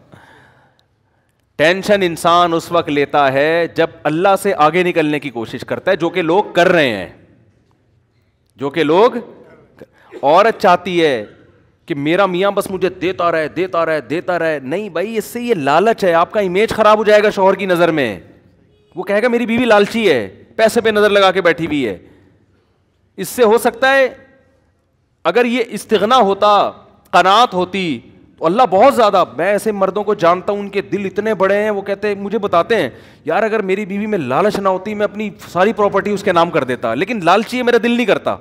ٹینشن انسان اس وقت لیتا ہے جب اللہ سے آگے نکلنے کی کوشش کرتا ہے, جو کہ لوگ کر رہے ہیں, جو کہ لوگ. عورت چاہتی ہے کہ میرا میاں بس مجھے دیتا رہے دیتا رہے دیتا رہے. نہیں بھائی, اس سے یہ لالچ ہے, آپ کا امیج خراب ہو جائے گا شوہر کی نظر میں. وہ کہے گا میری بیوی لالچی ہے, پیسے پہ نظر لگا کے بیٹھی ہوئی ہے. اس سے ہو سکتا ہے اگر یہ استغنا ہوتا, قناعت ہوتی, تو اللہ بہت زیادہ. میں ایسے مردوں کو جانتا ہوں, ان کے دل اتنے بڑے ہیں, وہ کہتے ہیں, مجھے بتاتے ہیں یار اگر میری بیوی میں لالچ نہ ہوتی میں اپنی ساری پراپرٹی اس کے نام کر دیتا, لیکن لالچی ہے, میرا دل نہیں کرتا.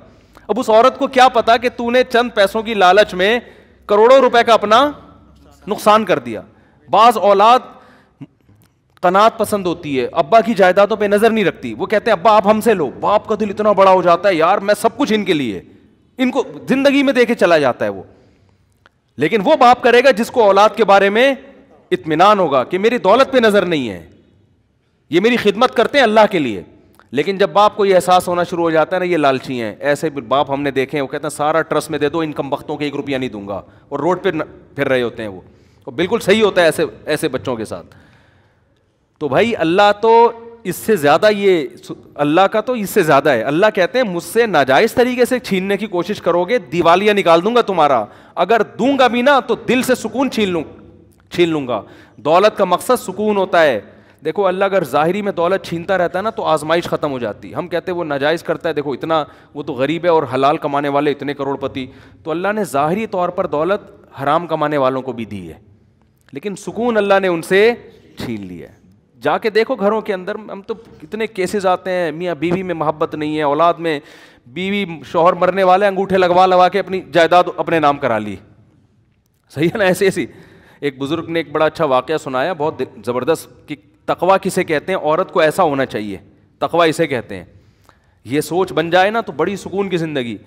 اب اس عورت کو کیا پتا کہ تو نے چند پیسوں کی لالچ میں کروڑوں روپے کا اپنا نقصان کر دیا. بعض اولاد قناعت پسند ہوتی ہے, ابا کی جائیدادوں پہ نظر نہیں رکھتی. وہ کہتے ہیں ابا آپ ہم سے لو, باپ کا دل اتنا بڑا ہو جاتا ہے یار میں سب کچھ ان کے لیے, ان کو زندگی میں دے کے چلا جاتا ہے وہ. لیکن وہ باپ کرے گا جس کو اولاد کے بارے میں اطمینان ہوگا کہ میری دولت پہ نظر نہیں ہے, یہ میری خدمت کرتے ہیں اللہ کے لیے. لیکن جب باپ کو یہ احساس ہونا شروع ہو جاتا ہے نا یہ لالچی ہیں, ایسے باپ ہم نے دیکھے ہیں, وہ کہتے ہیں سارا ٹرسٹ میں دے دو, ان کم بختوں کے 1 روپیہ نہیں دوں گا, اور روڈ پہ پھر رہے ہوتے ہیں وہ. بالکل صحیح ہوتا ہے ایسے بچوں کے ساتھ. تو بھائی اللہ تو اس سے زیادہ, یہ اللہ کا تو اس سے زیادہ ہے. اللہ کہتے ہیں مجھ سے ناجائز طریقے سے چھیننے کی کوشش کرو گے دیوالیہ نکال دوں گا تمہارا, اگر دوں گا بھی نا تو دل سے سکون چھین لوں گا. دولت کا مقصد سکون ہوتا ہے. دیکھو اللہ اگر ظاہری میں دولت چھینتا رہتا ہے نا تو آزمائش ختم ہو جاتی. ہم کہتے ہیں وہ ناجائز کرتا ہے, دیکھو اتنا وہ تو غریب ہے, اور حلال کمانے والے اتنے کروڑ پتی. تو اللہ نے ظاہری طور پر دولت حرام کمانے والوں کو بھی دی ہے, لیکن سکون اللہ نے ان سے چھین لیا ہے. جا کے دیکھو گھروں کے اندر, ہم تو کتنے کیسز آتے ہیں, میاں بیوی میں محبت نہیں ہے, اولاد میں, بیوی شوہر مرنے والے انگوٹھے لگوا کے اپنی جائیداد اپنے نام کرا لی. صحیح ہے نا, ایسی. ایک بزرگ نے ایک بڑا اچھا واقعہ سنایا, بہت زبردست, کہ تقویٰ کسے کہتے ہیں, عورت کو ایسا ہونا چاہیے, تقویٰ اسے کہتے ہیں. یہ سوچ بن جائے نا تو بڑی سکون کی زندگی.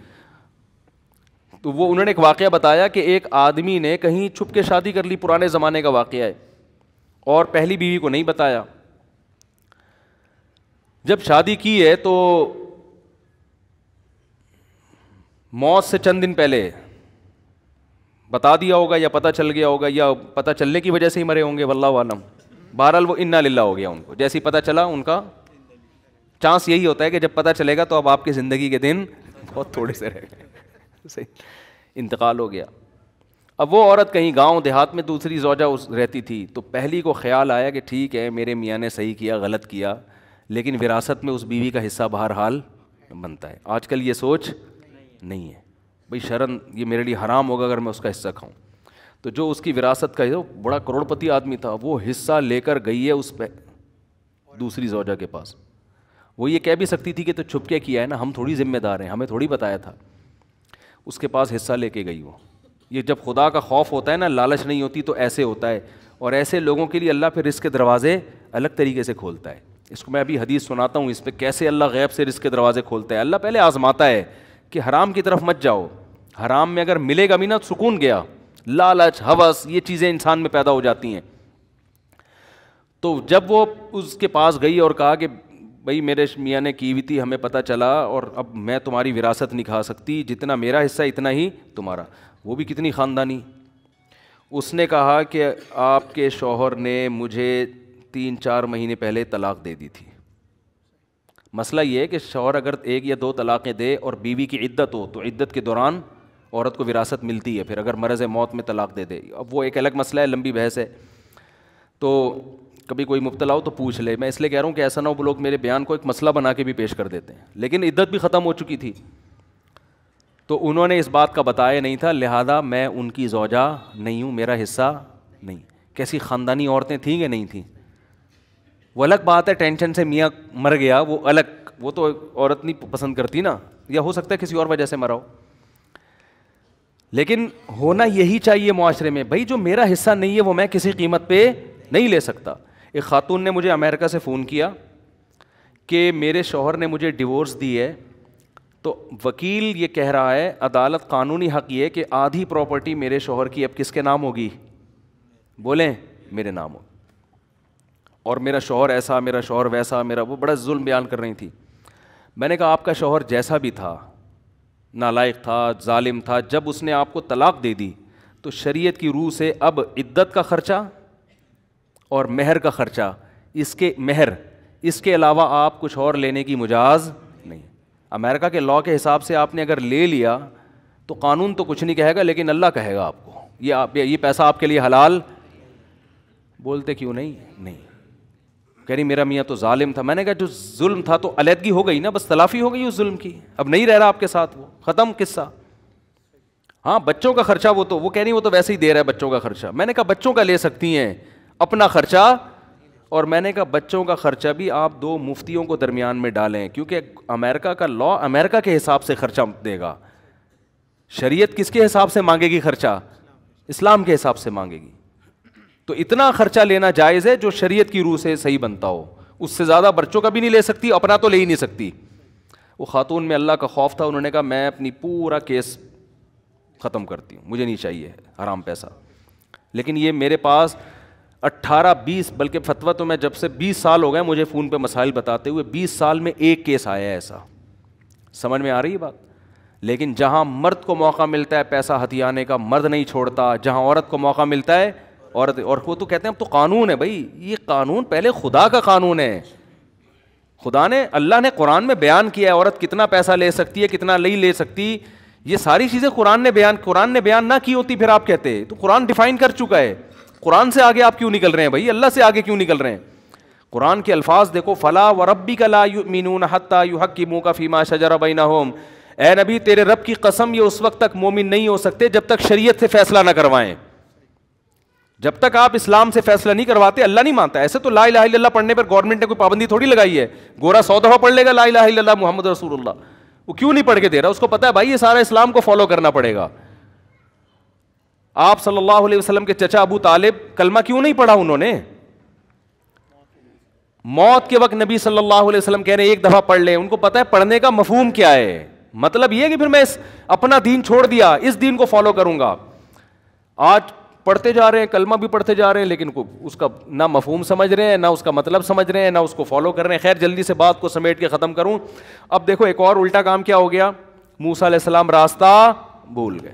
تو وہ انہوں نے ایک واقعہ بتایا کہ ایک آدمی نے کہیں چھپ کے شادی کر لی, پرانے زمانے کا واقعہ ہے, اور پہلی بیوی کو نہیں بتایا. جب شادی کی ہے تو موت سے چند دن پہلے بتا دیا ہوگا یا پتہ چل گیا ہوگا یا پتہ چلنے کی وجہ سے ہی مرے ہوں گے، واللہ عالم. بہرحال وہ انا للہ ہو گیا ان کو. جیسے ہی پتہ چلا ان کا چانس یہی ہوتا ہے کہ جب پتہ چلے گا تو اب آپ کی زندگی کے دن بہت تھوڑے سے رہ گئے. صحیح، انتقال ہو گیا. اب وہ عورت کہیں گاؤں دیہات میں دوسری زوجہ رہتی تھی، تو پہلی کو خیال آیا کہ ٹھیک ہے میرے میاں نے صحیح کیا، غلط کیا، لیکن وراثت میں اس بیوی کا حصہ بہرحال بنتا ہے. آج کل یہ سوچ نہیں ہے، بھئی شرن یہ میرے لیے حرام ہوگا اگر میں اس کا حصہ کھاؤں. تو جو اس کی وراثت کا بڑا کروڑ پتی آدمی تھا، وہ حصہ لے کر گئی ہے اس پہ دوسری زوجہ کے پاس. وہ یہ کہہ بھی سکتی تھی کہ تو چھپ کے کیا ہے نا، ہم تھوڑی ذمہ دار ہیں، ہمیں تھوڑی بتایا تھا. اس کے پاس حصہ لے کے گئی وہ. یہ جب خدا کا خوف ہوتا ہے نا، لالچ نہیں ہوتی، تو ایسے ہوتا ہے. اور ایسے لوگوں کے لیے اللہ پھر رزق کے دروازے الگ طریقے سے کھولتا ہے. اس کو میں ابھی حدیث سناتا ہوں اس پہ کیسے اللہ غیب سے رزق کے دروازے کھولتا ہے. اللہ پہلے آزماتا ہے کہ حرام کی طرف مت جاؤ. حرام میں اگر ملے گا بھی نا سکون گیا. لالچ، ہوس، یہ چیزیں انسان میں پیدا ہو جاتی ہیں. تو جب وہ اس کے پاس گئی اور کہا کہ بھائی میرے میاں نے کی ہوئی تھی، ہمیں پتہ چلا، اور اب میں تمہاری وراثت نہیں کھا سکتی، جتنا میرا حصہ اتنا ہی تمہارا. وہ بھی کتنی خاندانی. اس نے کہا کہ آپ کے شوہر نے مجھے 3-4 مہینے پہلے طلاق دے دی تھی. مسئلہ یہ ہے کہ شوہر اگر 1 یا 2 طلاقیں دے اور بیوی کی عدت ہو تو عدت کے دوران عورت کو وراثت ملتی ہے. پھر اگر مرض موت میں طلاق دے دے، اب وہ ایک الگ مسئلہ ہے، لمبی بحث ہے. تو کبھی کوئی مبتلا ہو تو پوچھ لے. میں اس لیے کہہ رہا ہوں کہ ایسا نہ ہو وہ لوگ میرے بیان کو ایک مسئلہ بنا کے بھی پیش کر دیتے ہیں. لیکن عدت بھی ختم ہو چکی تھی، تو انہوں نے اس بات کا بتایا نہیں تھا، لہذا میں ان کی زوجہ نہیں ہوں، میرا حصہ نہیں. کیسی خاندانی عورتیں تھیں کہ نہیں تھیں. وہ الگ بات ہے ٹینشن سے میاں مر گیا، وہ الگ، وہ تو عورت نہیں پسند کرتی نا، یا ہو سکتا ہے کسی اور وجہ سے مرا ہو. لیکن ہونا یہی چاہیے معاشرے میں، بھائی جو میرا حصہ نہیں ہے وہ میں کسی قیمت پہ نہیں لے سکتا. ایک خاتون نے مجھے امریکہ سے فون کیا کہ میرے شوہر نے مجھے ڈیورس دی ہے، تو وکیل یہ کہہ رہا ہے، عدالت قانونی حق یہ ہے کہ آدھی پراپرٹی میرے شوہر کی اب کس کے نام ہوگی؟ بولیں میرے نام ہو. اور میرا شوہر ایسا، میرا شوہر ویسا، میرا وہ بڑا ظلم بیان کر رہی تھی. میں نے کہا آپ کا شوہر جیسا بھی تھا، نالائق تھا، ظالم تھا، جب اس نے آپ کو طلاق دے دی تو شریعت کی روح سے اب عدت کا خرچہ اور مہر کا خرچہ، اس کے علاوہ آپ کچھ اور لینے کی مجاز نہیں. امریکہ کے لاء کے حساب سے آپ نے اگر لے لیا تو قانون تو کچھ نہیں کہے گا، لیکن اللہ کہے گا آپ کو یہ پیسہ آپ کے لیے حلال. بولتے کیوں نہیں. کہہ رہی میرا میاں تو ظالم تھا. میں نے کہا جو ظلم تھا تو علیحدگی ہو گئی نا، بس تلافی ہو گئی اس ظلم کی، اب نہیں رہ رہا آپ کے ساتھ، وہ ختم قصہ. ہاں بچوں کا خرچہ وہ کہہ رہی وہ تو ویسے ہی دے رہا ہے بچوں کا خرچہ. میں نے کہا بچوں کا لے سکتی ہیں اپنا خرچہ، اور میں نے کہا بچوں کا خرچہ بھی آپ 2 مفتیوں کو درمیان میں ڈالیں، کیونکہ امریکہ کا لاء امریکہ کے حساب سے خرچہ دے گا. شریعت کس کے حساب سے مانگے گی خرچہ؟ اسلام کے حساب سے مانگے گی. تو اتنا خرچہ لینا جائز ہے جو شریعت کی روح سے صحیح بنتا ہو. اس سے زیادہ بچوں کا بھی نہیں لے سکتی، اپنا تو لے ہی نہیں سکتی. وہ خاتون میں اللہ کا خوف تھا، انہوں نے کہا میں اپنی پورا کیس ختم کرتی ہوں، مجھے نہیں چاہیے حرام پیسہ. لیکن یہ میرے پاس 18-20 بلکہ فتویٰ تو میں جب سے 20 سال ہو گئے مجھے فون پہ مسائل بتاتے ہوئے، 20 سال میں ایک کیس آیا ہے ایسا. سمجھ میں آ رہی ہے بات؟ لیکن جہاں مرد کو موقع ملتا ہے پیسہ ہتھیانے کا، مرد نہیں چھوڑتا. جہاں عورت کو موقع ملتا ہے عورت، اور وہ تو کہتے ہیں اب تو قانون ہے. بھائی یہ قانون پہلے خدا کا قانون ہے. اللہ نے قرآن میں بیان کیا ہے عورت کتنا پیسہ لے سکتی ہے، کتنا نہیں لے سکتی. یہ ساری چیزیں قرآن نے بیان نہ کی ہوتی پھر آپ کہتے تو قرآن ڈیفائن کر چکا ہے. قرآن سے آگے آپ کیوں نکل رہے ہیں بھائی؟ اللہ سے آگے کیوں نکل رہے ہیں؟ قرآن کے الفاظ دیکھو، فلا وربک لا یؤمنون حتی یحکموک فیما شجر بینہم. اے نبی تیرے رب کی قسم یہ اس وقت تک مومن نہیں ہو سکتے جب تک شریعت سے فیصلہ نہ کروائیں. جب تک آپ اسلام سے فیصلہ نہیں کرواتے اللہ نہیں مانتا. ایسے تو لا الہ الا اللہ پڑھنے پر گورنمنٹ نے کوئی پابندی تھوڑی لگائی ہے. گورا 100 دفعہ پڑھ لے گا لا الہ الا اللہ محمد رسول اللہ، وہ کیوں نہیں پڑھ کے دے رہا؟ اس کو پتا ہے بھائی یہ سارا اسلام کو فالو کرنا پڑے گا. آپ صلی اللہ علیہ وسلم کے چچا ابو طالب کلمہ کیوں نہیں پڑھا انہوں نے؟ موت کے وقت نبی صلی اللہ علیہ وسلم کہہ رہے ہیں ایک دفعہ پڑھ لیں. ان کو پتا ہے پڑھنے کا مفہوم کیا ہے. مطلب یہ کہ پھر میں اپنا دین چھوڑ دیا، اس دین کو فالو کروں گا. آج پڑھتے جا رہے ہیں، کلمہ بھی پڑھتے جا رہے ہیں، لیکن اس کا نہ مفہوم سمجھ رہے ہیں، نہ اس کا مطلب سمجھ رہے ہیں، نہ اس کو فالو کر رہے ہیں. خیر جلدی سے بات کو سمیٹ کے ختم کروں. اب دیکھو ایک اور الٹا کام کیا ہو گیا، موسیٰ علیہ السلام راستہ بھول گئے.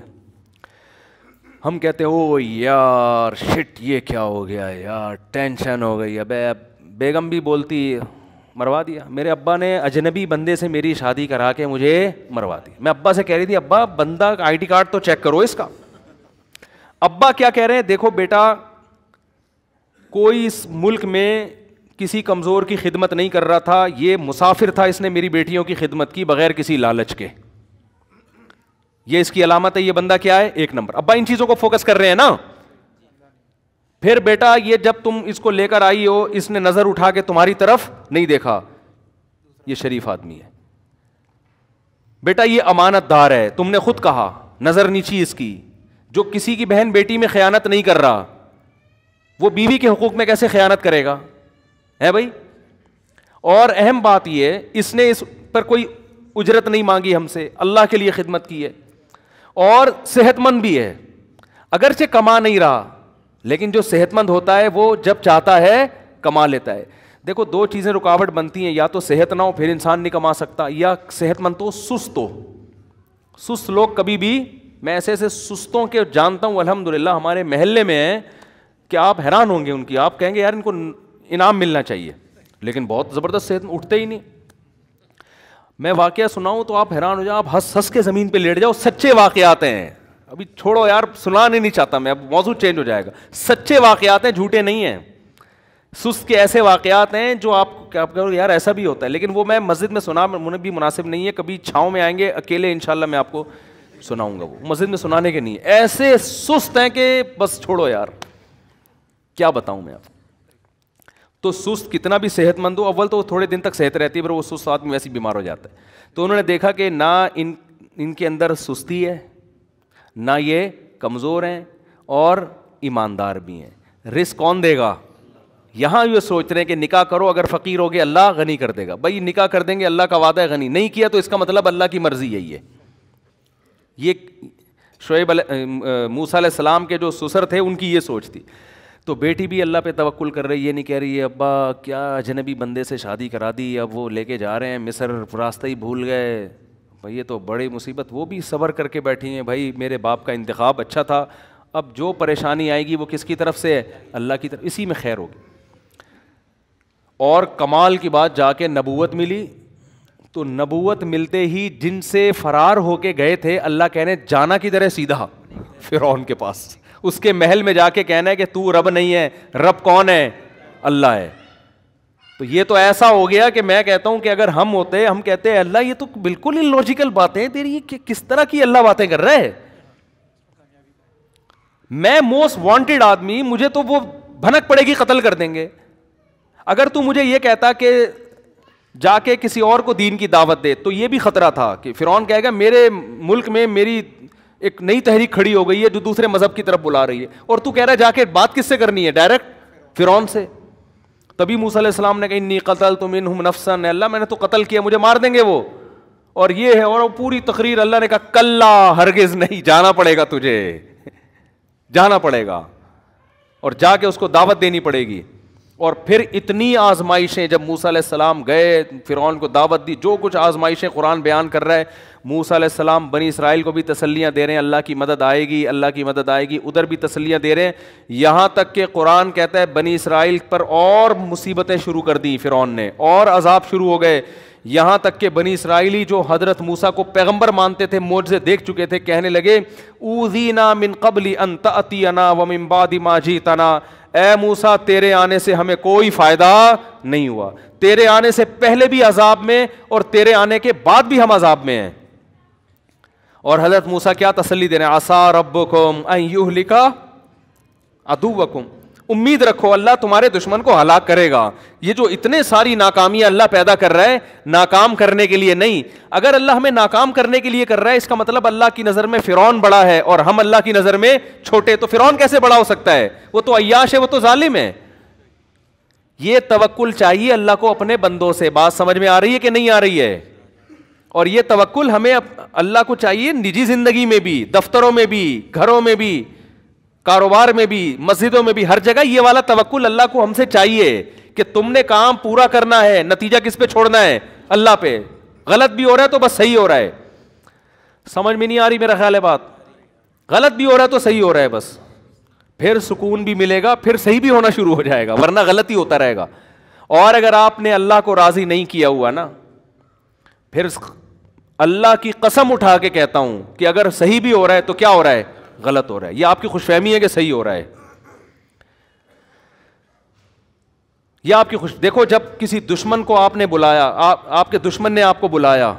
ہم کہتے ہیں او یار شٹ یہ کیا ہو گیا یار, ٹینشن ہو گئی. ابے بیگم بھی بولتی مروا دیا. میرے ابا نے اجنبی بندے سے میری شادی کرا کے مجھے مروا دی. میں ابا سے کہہ رہی تھی ابا بندہ آئی ڈی کارڈ تو چیک کرو اس کا. ابا کیا کہہ رہے ہیں, دیکھو بیٹا کوئی اس ملک میں کسی کمزور کی خدمت نہیں کر رہا تھا, یہ مسافر تھا, اس نے میری بیٹیوں کی خدمت کی بغیر کسی لالچ کے, یہ اس کی علامت ہے, یہ بندہ کیا ہے, ایک نمبر. ابا ان چیزوں کو فوکس کر رہے ہیں نا. پھر بیٹا یہ جب تم اس کو لے کر آئی ہو اس نے نظر اٹھا کے تمہاری طرف نہیں دیکھا, یہ شریف آدمی ہے. بیٹا یہ امانت دار ہے, تم نے خود کہا نظر نیچی اس کی. جو کسی کی بہن بیٹی میں خیانت نہیں کر رہا وہ بیوی کے حقوق میں کیسے خیانت کرے گا, ہے بھائی. اور اہم بات یہ اس نے اس پر کوئی اجرت نہیں مانگی ہم سے, اللہ کے لیے خدمت کی ہے, اور صحت مند بھی ہے. اگرچہ کما نہیں رہا لیکن جو صحت مند ہوتا ہے وہ جب چاہتا ہے کما لیتا ہے. دیکھو دو چیزیں رکاوٹ بنتی ہیں, یا تو صحت نہ ہو پھر انسان نہیں کما سکتا, یا صحت مند تو سست ہو. سست لوگ کبھی بھی, میں ایسے ایسے سستوں کے جانتا ہوں الحمدللہ ہمارے محلے میں ہیں کہ آپ حیران ہوں گے ان کی, آپ کہیں گے یار ان کو انعام ملنا چاہیے, لیکن بہت زبردست صحت میں اٹھتے ہی نہیں. میں واقعہ سناؤں تو آپ حیران ہو جاؤ, آپ ہنس ہنس کے زمین پہ لیٹ جاؤ. سچے واقعات ہیں, ابھی چھوڑو یار سنانے نہیں چاہتا میں, اب موضوع چینج ہو جائے گا. سچے واقعات ہیں, جھوٹے نہیں ہیں. سست کے ایسے واقعات ہیں جو آپ کہو یار ایسا بھی ہوتا ہے, لیکن وہ میں مسجد میں سنا مجھے بھی مناسب نہیں ہے. کبھی چھاؤں میں آئیں گے اکیلے انشاءاللہ میں آپ کو سناؤں گا, وہ مسجد میں سنانے کے نہیں. ایسے سست ہیں کہ بس چھوڑو یار, کیا بتاؤں میں آپ. تو سست کتنا بھی صحت مند ہو, اول تو تھوڑے دن تک صحت رہتی ہے, پھر وہ سست آدمی ویسے بیمار ہو جاتا ہے. تو انہوں نے دیکھا کہ نہ ان کے اندر سستی ہے, نہ یہ کمزور ہیں, اور ایماندار بھی ہیں. رزق کون دے گا؟ یہاں یہ سوچ رہے ہیں کہ نکاح کرو, اگر فقیر ہوگے اللہ غنی کر دے گا. بھائی نکاح کر دیں گے, اللہ کا وعدہ ہے غنی, نہیں کیا تو اس کا مطلب اللہ کی مرضی یہی ہے. یہ شعیب موسیٰ علیہ السلام کے جو سسر تھے ان کی یہ سوچ تھی. تو بیٹی بھی اللہ پہ توکل کر رہی, یہ نہیں کہہ رہی ہے ابا کیا اجنبی بندے سے شادی کرا دی, اب وہ لے کے جا رہے ہیں مصر, راستہ ہی بھول گئے, بھائی یہ تو بڑی مصیبت. وہ بھی صبر کر کے بیٹھی ہیں, بھائی میرے باپ کا انتخاب اچھا تھا, اب جو پریشانی آئے گی وہ کس کی طرف سے ہے, اللہ کی طرف, اسی میں خیر ہوگی. اور کمال کی بات جا کے نبوت ملی. تو نبوت ملتے ہی جن سے فرار ہو کے گئے تھے, اللہ کہنے جانا کدھر ہے, سیدھا فرعون کے پاس, اس کے محل میں جا کے کہنا ہے کہ تو رب نہیں ہے, رب کون ہے, اللہ ہے. تو یہ تو ایسا ہو گیا کہ میں کہتا ہوں کہ اگر ہم ہوتے, ہم کہتے ہیں اللہ یہ تو بالکل ہی لاجیکل باتیں تیری, یہ کس طرح کی اللہ باتیں کر رہے ہے. میں موسٹ وانٹیڈ آدمی, مجھے تو وہ بھنک پڑے گی قتل کر دیں گے. اگر تو مجھے یہ کہتا کہ جا کے کسی اور کو دین کی دعوت دے, تو یہ بھی خطرہ تھا کہ فرعون کہے گا میرے ملک میں میری ایک نئی تحریک کھڑی ہو گئی ہے جو دوسرے مذہب کی طرف بلا رہی ہے, اور تو کہہ رہا ہے جا کے بات کس سے کرنی ہے, ڈائریکٹ فرعون سے. تبھی موسیٰ علیہ السلام نے کہا انی قتلت منہم نفسا, اللہ میں نے تو قتل کیا, مجھے مار دیں گے وہ, اور یہ ہے. اور پوری تقریر اللہ نے کہا کلا ہرگز نہیں, جانا پڑے گا تجھے, جانا پڑے گا, اور جا کے اس کو دعوت دینی پڑے گی. اور پھر اتنی آزمائشیں, جب موسیٰ علیہ السلام گئے فرعون کو دعوت دی, جو کچھ آزمائشیں قرآن بیان کر رہا ہے. موسیٰ علیہ السلام بنی اسرائیل کو بھی تسلیاں دے رہے ہیں, اللہ کی مدد آئے گی, اللہ کی مدد آئے گی, ادھر بھی تسلیاں دے رہے ہیں. یہاں تک کہ قرآن کہتا ہے بنی اسرائیل پر اور مصیبتیں شروع کر دی فرعون نے, اور عذاب شروع ہو گئے. یہاں تک کہ بنی اسرائیلی جو حضرت موسیٰ کو پیغمبر مانتے تھے, معجزے دیکھ چکے تھے, کہنے لگے اوذینا من قبل ان تأتینا ومن بعد ما جئتنا, اے موسیٰ تیرے آنے سے ہمیں کوئی فائدہ نہیں ہوا, تیرے آنے سے پہلے بھی عذاب میں اور تیرے آنے کے بعد بھی ہم عذاب میں ہیں. اور حضرت موسیٰ کیا تسلی دے رہے ہیں, عسیٰ ربکم ان یہلک عدوکم, امید رکھو اللہ تمہارے دشمن کو ہلاک کرے گا. یہ جو اتنے ساری ناکامیاں اللہ پیدا کر رہا ہے, ناکام کرنے کے لیے نہیں. اگر اللہ ہمیں ناکام کرنے کے لیے کر رہا ہے, اس کا مطلب اللہ کی نظر میں فرعون بڑا ہے اور ہم اللہ کی نظر میں چھوٹے. تو فرعون کیسے بڑا ہو سکتا ہے, وہ تو عیاش ہے, وہ تو ظالم ہے. یہ توکل چاہیے اللہ کو اپنے بندوں سے. بات سمجھ میں آ رہی ہے کہ نہیں آ رہی ہے؟ اور یہ توکل ہمیں اللہ کو چاہیے نجی زندگی میں بھی, دفتروں میں بھی, گھروں میں بھی, کاروبار میں بھی, مسجدوں میں بھی, ہر جگہ یہ والا توکل اللہ کو ہم سے چاہیے کہ تم نے کام پورا کرنا ہے, نتیجہ کس پہ چھوڑنا ہے, اللہ پہ. غلط بھی ہو رہا ہے تو بس صحیح ہو رہا ہے. سمجھ میں نہیں آ رہی میرا خیال ہے بات؟ غلط بھی ہو رہا ہے تو صحیح ہو رہا ہے بس، پھر سکون بھی ملے گا، پھر صحیح بھی ہونا شروع ہو جائے گا، ورنہ غلط ہی ہوتا رہے گا. اور اگر آپ نے اللہ کو راضی نہیں کیا ہوا نا، پھر اللہ کی قسم اٹھا کے کہتا ہوں کہ اگر صحیح بھی ہو رہا ہے تو کیا ہو رہا ہے؟ غلط ہو رہا ہے. یہ آپ کی خوش فہمی ہے کہ صحیح ہو رہا ہے، یہ آپ کی دیکھو جب کسی دشمن کو آپ نے بلایا، آپ کے دشمن نے آپ کو بلایا،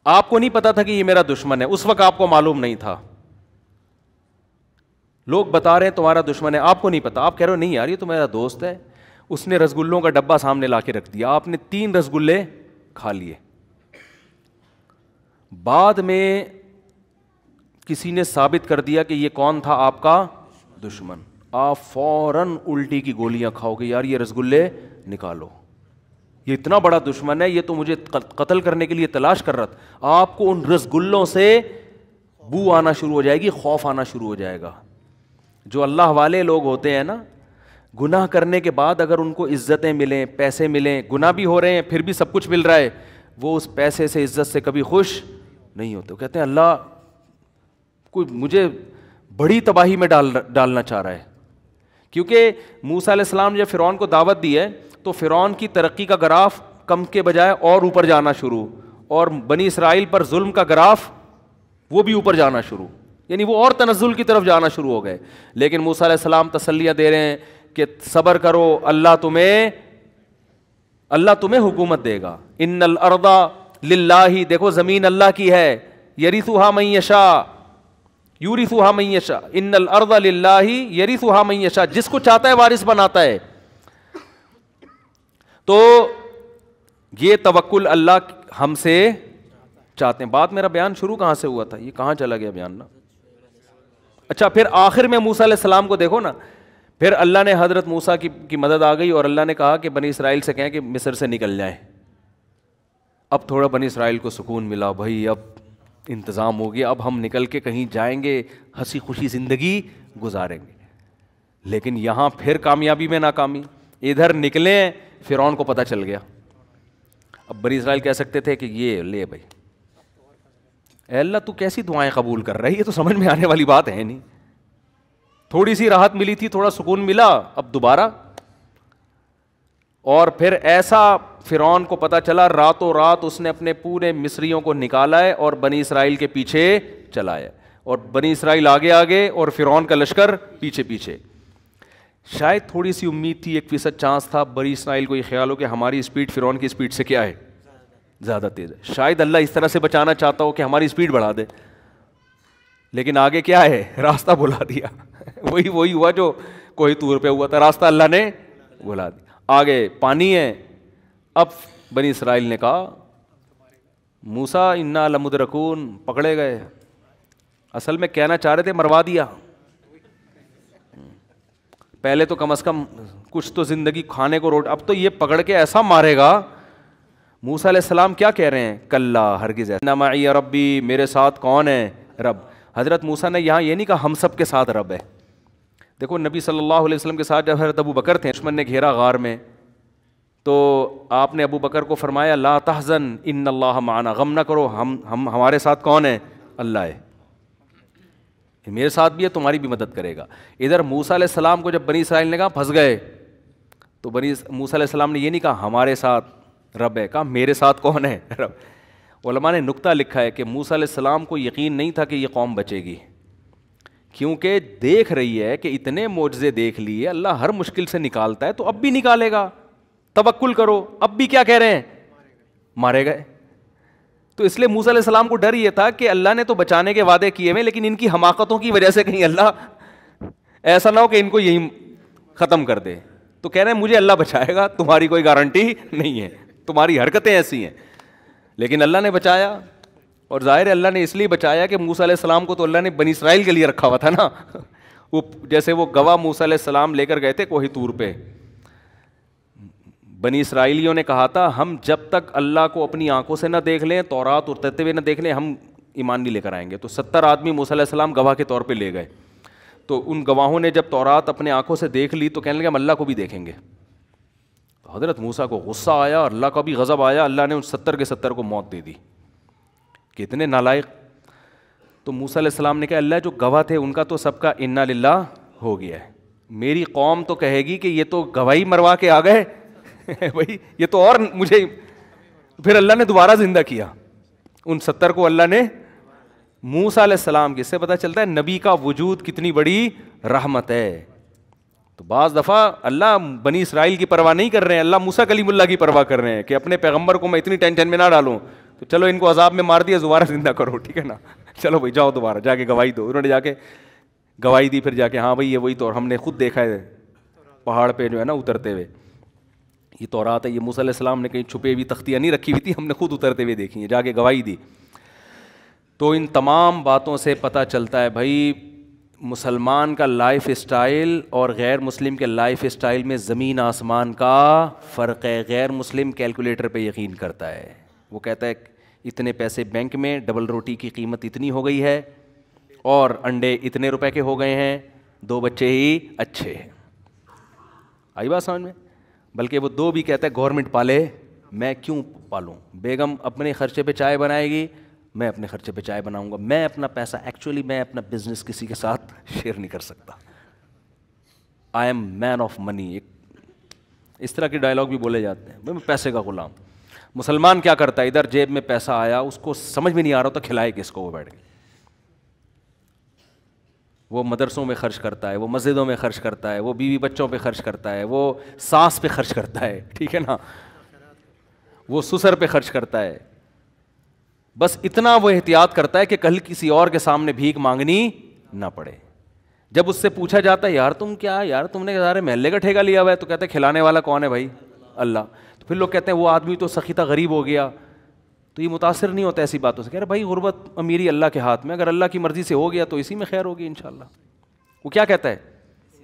آپ کو نہیں پتا تھا کہ یہ میرا دشمن ہے، اس وقت آپ کو معلوم نہیں تھا. لوگ بتا رہے ہیں تمہارا دشمن ہے، آپ کو نہیں پتا، آپ کہہ رہے ہو نہیں یار یہ تو میرا دوست ہے. اس نے رسگلوں کا ڈبہ سامنے لا کے رکھ دیا، آپ نے 3 رسگلے کھا لیے. بعد میں کسی نے ثابت کر دیا کہ یہ کون تھا آپ کا دشمن، آپ فوراً الٹی کی گولیاں کھاؤ گے، یار یہ رسگلے نکالو، یہ اتنا بڑا دشمن ہے، یہ تو مجھے قتل کرنے کے لیے تلاش کر رہا تھا. آپ کو ان رسگلوں سے بو آنا شروع ہو جائے گی، خوف آنا شروع ہو جائے گا. جو اللہ والے لوگ ہوتے ہیں نا، گناہ کرنے کے بعد اگر ان کو عزتیں ملیں، پیسے ملیں، گناہ بھی ہو رہے ہیں پھر بھی سب کچھ مل رہا ہے، وہ اس پیسے سے عزت سے کبھی خوش نہیں ہوتے. وہ کہتے ہیں اللہ کوئی مجھے بڑی تباہی میں ڈالنا چاہ رہا ہے. کیونکہ موسیٰ علیہ السلام نے جب فرعون کو دعوت دی ہے تو فرعون کی ترقی کا گراف کم کے بجائے اور اوپر جانا شروع، اور بنی اسرائیل پر ظلم کا گراف وہ بھی اوپر جانا شروع، یعنی وہ اور تنزل کی طرف جانا شروع ہو گئے. لیکن موسیٰ علیہ السلام تسلیاں دے رہے ہیں کہ صبر کرو، اللہ تمہیں حکومت دے گا. ان الارض للہ، دیکھو زمین اللہ کی ہے، یرثھا من یشاء یورثھا من یشاء، ان الارض للہ یرثھا من یشاء، جس کو چاہتا ہے وارث بناتا ہے. تو یہ توکل اللہ ہم سے چاہتے ہیں. بات میرا بیان شروع کہاں سے ہوا تھا، یہ کہاں چلا گیا بیان نا؟ اچھا، پھر آخر میں موسیٰ علیہ السلام کو دیکھو نا، پھر اللہ نے حضرت موسیٰ کی مدد آ گئی اور اللہ نے کہا کہ بنی اسرائیل سے کہیں کہ مصر سے نکل جائیں. اب تھوڑا بنی اسرائیل کو سکون ملا، بھائی اب انتظام ہو گیا، اب ہم نکل کے کہیں جائیں گے، ہنسی خوشی زندگی گزاریں گے. لیکن یہاں پھر کامیابی میں ناکامی. ادھر نکلیں فرعون کو پتہ چل گیا. اب بنی اسرائیل کہہ سکتے تھے کہ یہ لے بھائی، اے اللہ تو کیسی دعائیں قبول کر رہا ہے، یہ تو سمجھ میں آنے والی بات ہے نہیں. تھوڑی سی راحت ملی تھی، تھوڑا سکون ملا، اب دوبارہ. اور پھر ایسا فرعون کو پتہ چلا، راتوں رات اس نے اپنے پورے مصریوں کو نکالا ہے اور بنی اسرائیل کے پیچھے چلایا، اور بنی اسرائیل آگے آگے اور فرعون کا لشکر پیچھے پیچھے. شاید تھوڑی سی امید تھی، 1% چانس تھا بنی اسرائیل کو یہ خیال ہو کہ ہماری اسپیڈ فرعون کی اسپیڈ سے کیا ہے، زیادہ تیز ہے. شاید اللہ اس طرح سے بچانا چاہتا ہو کہ ہماری اسپیڈ بڑھا دے. لیکن آگے کیا ہے، راستہ بلا دیا. وہی ہوا جو کوہ طور پہ ہوا تھا، راستہ اللہ نے بلا دیا. آگے پانی ہے. اب بنی اسرائیل نے کہا موسیٰ انا لمدرکون، پکڑے گئے. اصل میں کہنا چاہ رہے تھے مروا دیا. پہلے تو کم از کم کچھ تو زندگی کھانے کو روٹ، اب تو یہ پکڑ کے ایسا مارے گا. موسیٰ علیہ السلام کیا کہہ رہے ہیں، کلا ہرگز، ان معی ربی، میرے ساتھ کون ہے، رب. حضرت موسیٰ نے یہاں یہ نہیں کہا ہم سب کے ساتھ رب ہے. دیکھو نبی صلی اللہ علیہ وسلم کے ساتھ جب حضرت ابو بکر تھے، دشمن نے گھیرا غار میں، تو آپ نے ابو بکر کو فرمایا لا تحزن ان اللہ معنا، غم نہ کرو، ہمارے ساتھ کون ہے، اللہ ہے، میرے ساتھ بھی ہے، تمہاری بھی مدد کرے گا. ادھر موسیٰ علیہ السلام کو جب بنی اسرائیل نے کہا پھنس گئے، تو موسیٰ علیہ السلام نے یہ نہیں کہا ہمارے ساتھ رب ہے، کہا میرے ساتھ کون ہے، رب. علماء نے نکتہ لکھا ہے کہ موسیٰ علیہ السلام کو یقین نہیں تھا کہ یہ قوم بچے گی، کیونکہ دیکھ رہی ہے کہ اتنے معجزے دیکھ لیے، اللہ ہر مشکل سے نکالتا ہے تو اب بھی نکالے گا، توکل کرو. اب بھی کیا کہہ رہے ہیں، مارے گئے. تو اس لیے موسیٰ علیہ السلام کو ڈر یہ تھا کہ اللہ نے تو بچانے کے وعدے کیے ہوئے، لیکن ان کی حماقتوں کی وجہ سے کہیں اللہ ایسا نہ ہو کہ ان کو یہی ختم کر دے. تو کہہ رہے ہیں مجھے اللہ بچائے گا، تمہاری کوئی گارنٹی نہیں ہے، تمہاری حرکتیں ایسی ہیں. لیکن اللہ نے بچایا، اور ظاہر اللہ نے اس لیے بچایا کہ موسیٰ علیہ السلام کو تو اللہ نے بنی اسرائیل کے لیے رکھا ہوا تھا نا. وہ جیسے وہ گواہ موسیٰ علیہ السلام لے کر گئے تھے کوہ طور پہ، بنی اسرائیلیوں نے کہا تھا ہم جب تک اللہ کو اپنی آنکھوں سے نہ دیکھ لیں، تورات اترتے ہوئے نہ دیکھ لیں، ہم ایمان نہیں لے کر آئیں گے. تو 70 آدمی موسیٰ علیہ السلام گواہ کے طور پہ لے گئے. تو ان گواہوں نے جب تورات اپنے آنکھوں سے دیکھ لی تو کہنے لگے ہم اللہ کو بھی دیکھیں گے. تو حضرت موسیٰ کو غصہ آیا اور اللہ کا بھی غضب آیا. اللہ نے ان 70 کے 70 کو موت دے دی. کتنے نالائق. تو موسیٰ علیہ السلام نے کہا اللہ جو گواہ تھے ان کا تو سب کا انا للہ ہو گیا ہے, میری قوم تو کہے گی کہ یہ تو گواہی مروا کے آ گئے بھائی, یہ تو اور مجھے. پھر اللہ نے دوبارہ زندہ کیا ان 70 کو, اللہ نے موسیٰ علیہ السلام کی. اس سے پتہ چلتا ہے نبی کا وجود کتنی بڑی رحمت ہے. تو بعض دفعہ اللہ بنی اسرائیل کی پرواہ نہیں کر رہے ہیں, اللہ موسیٰ کلیم اللہ کی پرواہ کر رہے ہیں کہ اپنے پیغمبر کو میں اتنی ٹینشن میں نہ ڈالوں, تو چلو ان کو عذاب میں مار دیا, دوبارہ زندہ کرو, ٹھیک ہے نا, چلو بھائی جاؤ دوبارہ جا کے گواہی دو. انہوں نے جا کے گواہی دی, پھر جا کے ہاں بھائی یہ وہی تو ہم نے خود دیکھا ہے پہاڑ پہ جو ہے نا اترتے ہوئے, یہ تورات ہے, یہ موسیٰ علیہ السلام نے کہیں چھپے ہوئی تختیاں نہیں رکھی ہوئی تھی, ہم نے خود اترتے ہوئے دیکھی ہیں, جا کے گواہی دی. تو ان تمام باتوں سے پتہ چلتا ہے بھائی مسلمان کا لائف اسٹائل اور غیر مسلم کے لائف اسٹائل میں زمین آسمان کا فرق ہے. غیر مسلم کیلکولیٹر پہ یقین کرتا ہے, وہ کہتا ہے اتنے پیسے بینک میں, ڈبل روٹی کی قیمت اتنی ہو گئی ہے, اور انڈے اتنے روپے کے ہو گئے ہیں, 2 بچے ہی اچھے ہیں. آئی بات سمجھ میں؟ بلکہ وہ 2 بھی کہتا ہے گورنمنٹ پالے, میں کیوں پالوں, بیگم اپنے خرچے پہ چائے بنائے گی, میں اپنے خرچے پہ چائے بناؤں گا, میں اپنا پیسہ ایکچولی میں اپنا بزنس کسی کے ساتھ شیئر نہیں کر سکتا, I am main of money. اس طرح کے ڈائلاگ بھی بولے جاتے ہیں, میں پیسے کا غلام. مسلمان کیا کرتا ہے, ادھر جیب میں پیسہ آیا, اس کو سمجھ میں نہیں آ رہا ہوتا کھلائے کس کو, وہ بیٹھ کے وہ مدرسوں میں خرچ کرتا ہے, وہ مسجدوں میں خرچ کرتا ہے, وہ بیوی بچوں پہ خرچ کرتا ہے, وہ ساس پہ خرچ کرتا ہے, ٹھیک ہے نا, وہ سسر پہ خرچ کرتا ہے. بس اتنا وہ احتیاط کرتا ہے کہ کل کسی اور کے سامنے بھیک مانگنی نہ پڑے. جب اس سے پوچھا جاتا ہے یار تم کیا, یار تم نے سارے محلے کا ٹھیکہ لیا ہوا ہے, تو کہتے ہیں کھلانے والا کون ہے بھائی, اللہ. تو پھر لوگ کہتے ہیں وہ آدمی تو سخیتہ غریب ہو گیا, تو یہ متاثر نہیں ہوتا ایسی باتوں سے. کہہ رہے بھائی غربت امیری اللہ کے ہاتھ میں, اگر اللہ کی مرضی سے ہو گیا تو اسی میں خیر ہوگی انشاءاللہ. وہ کیا کہتا ہے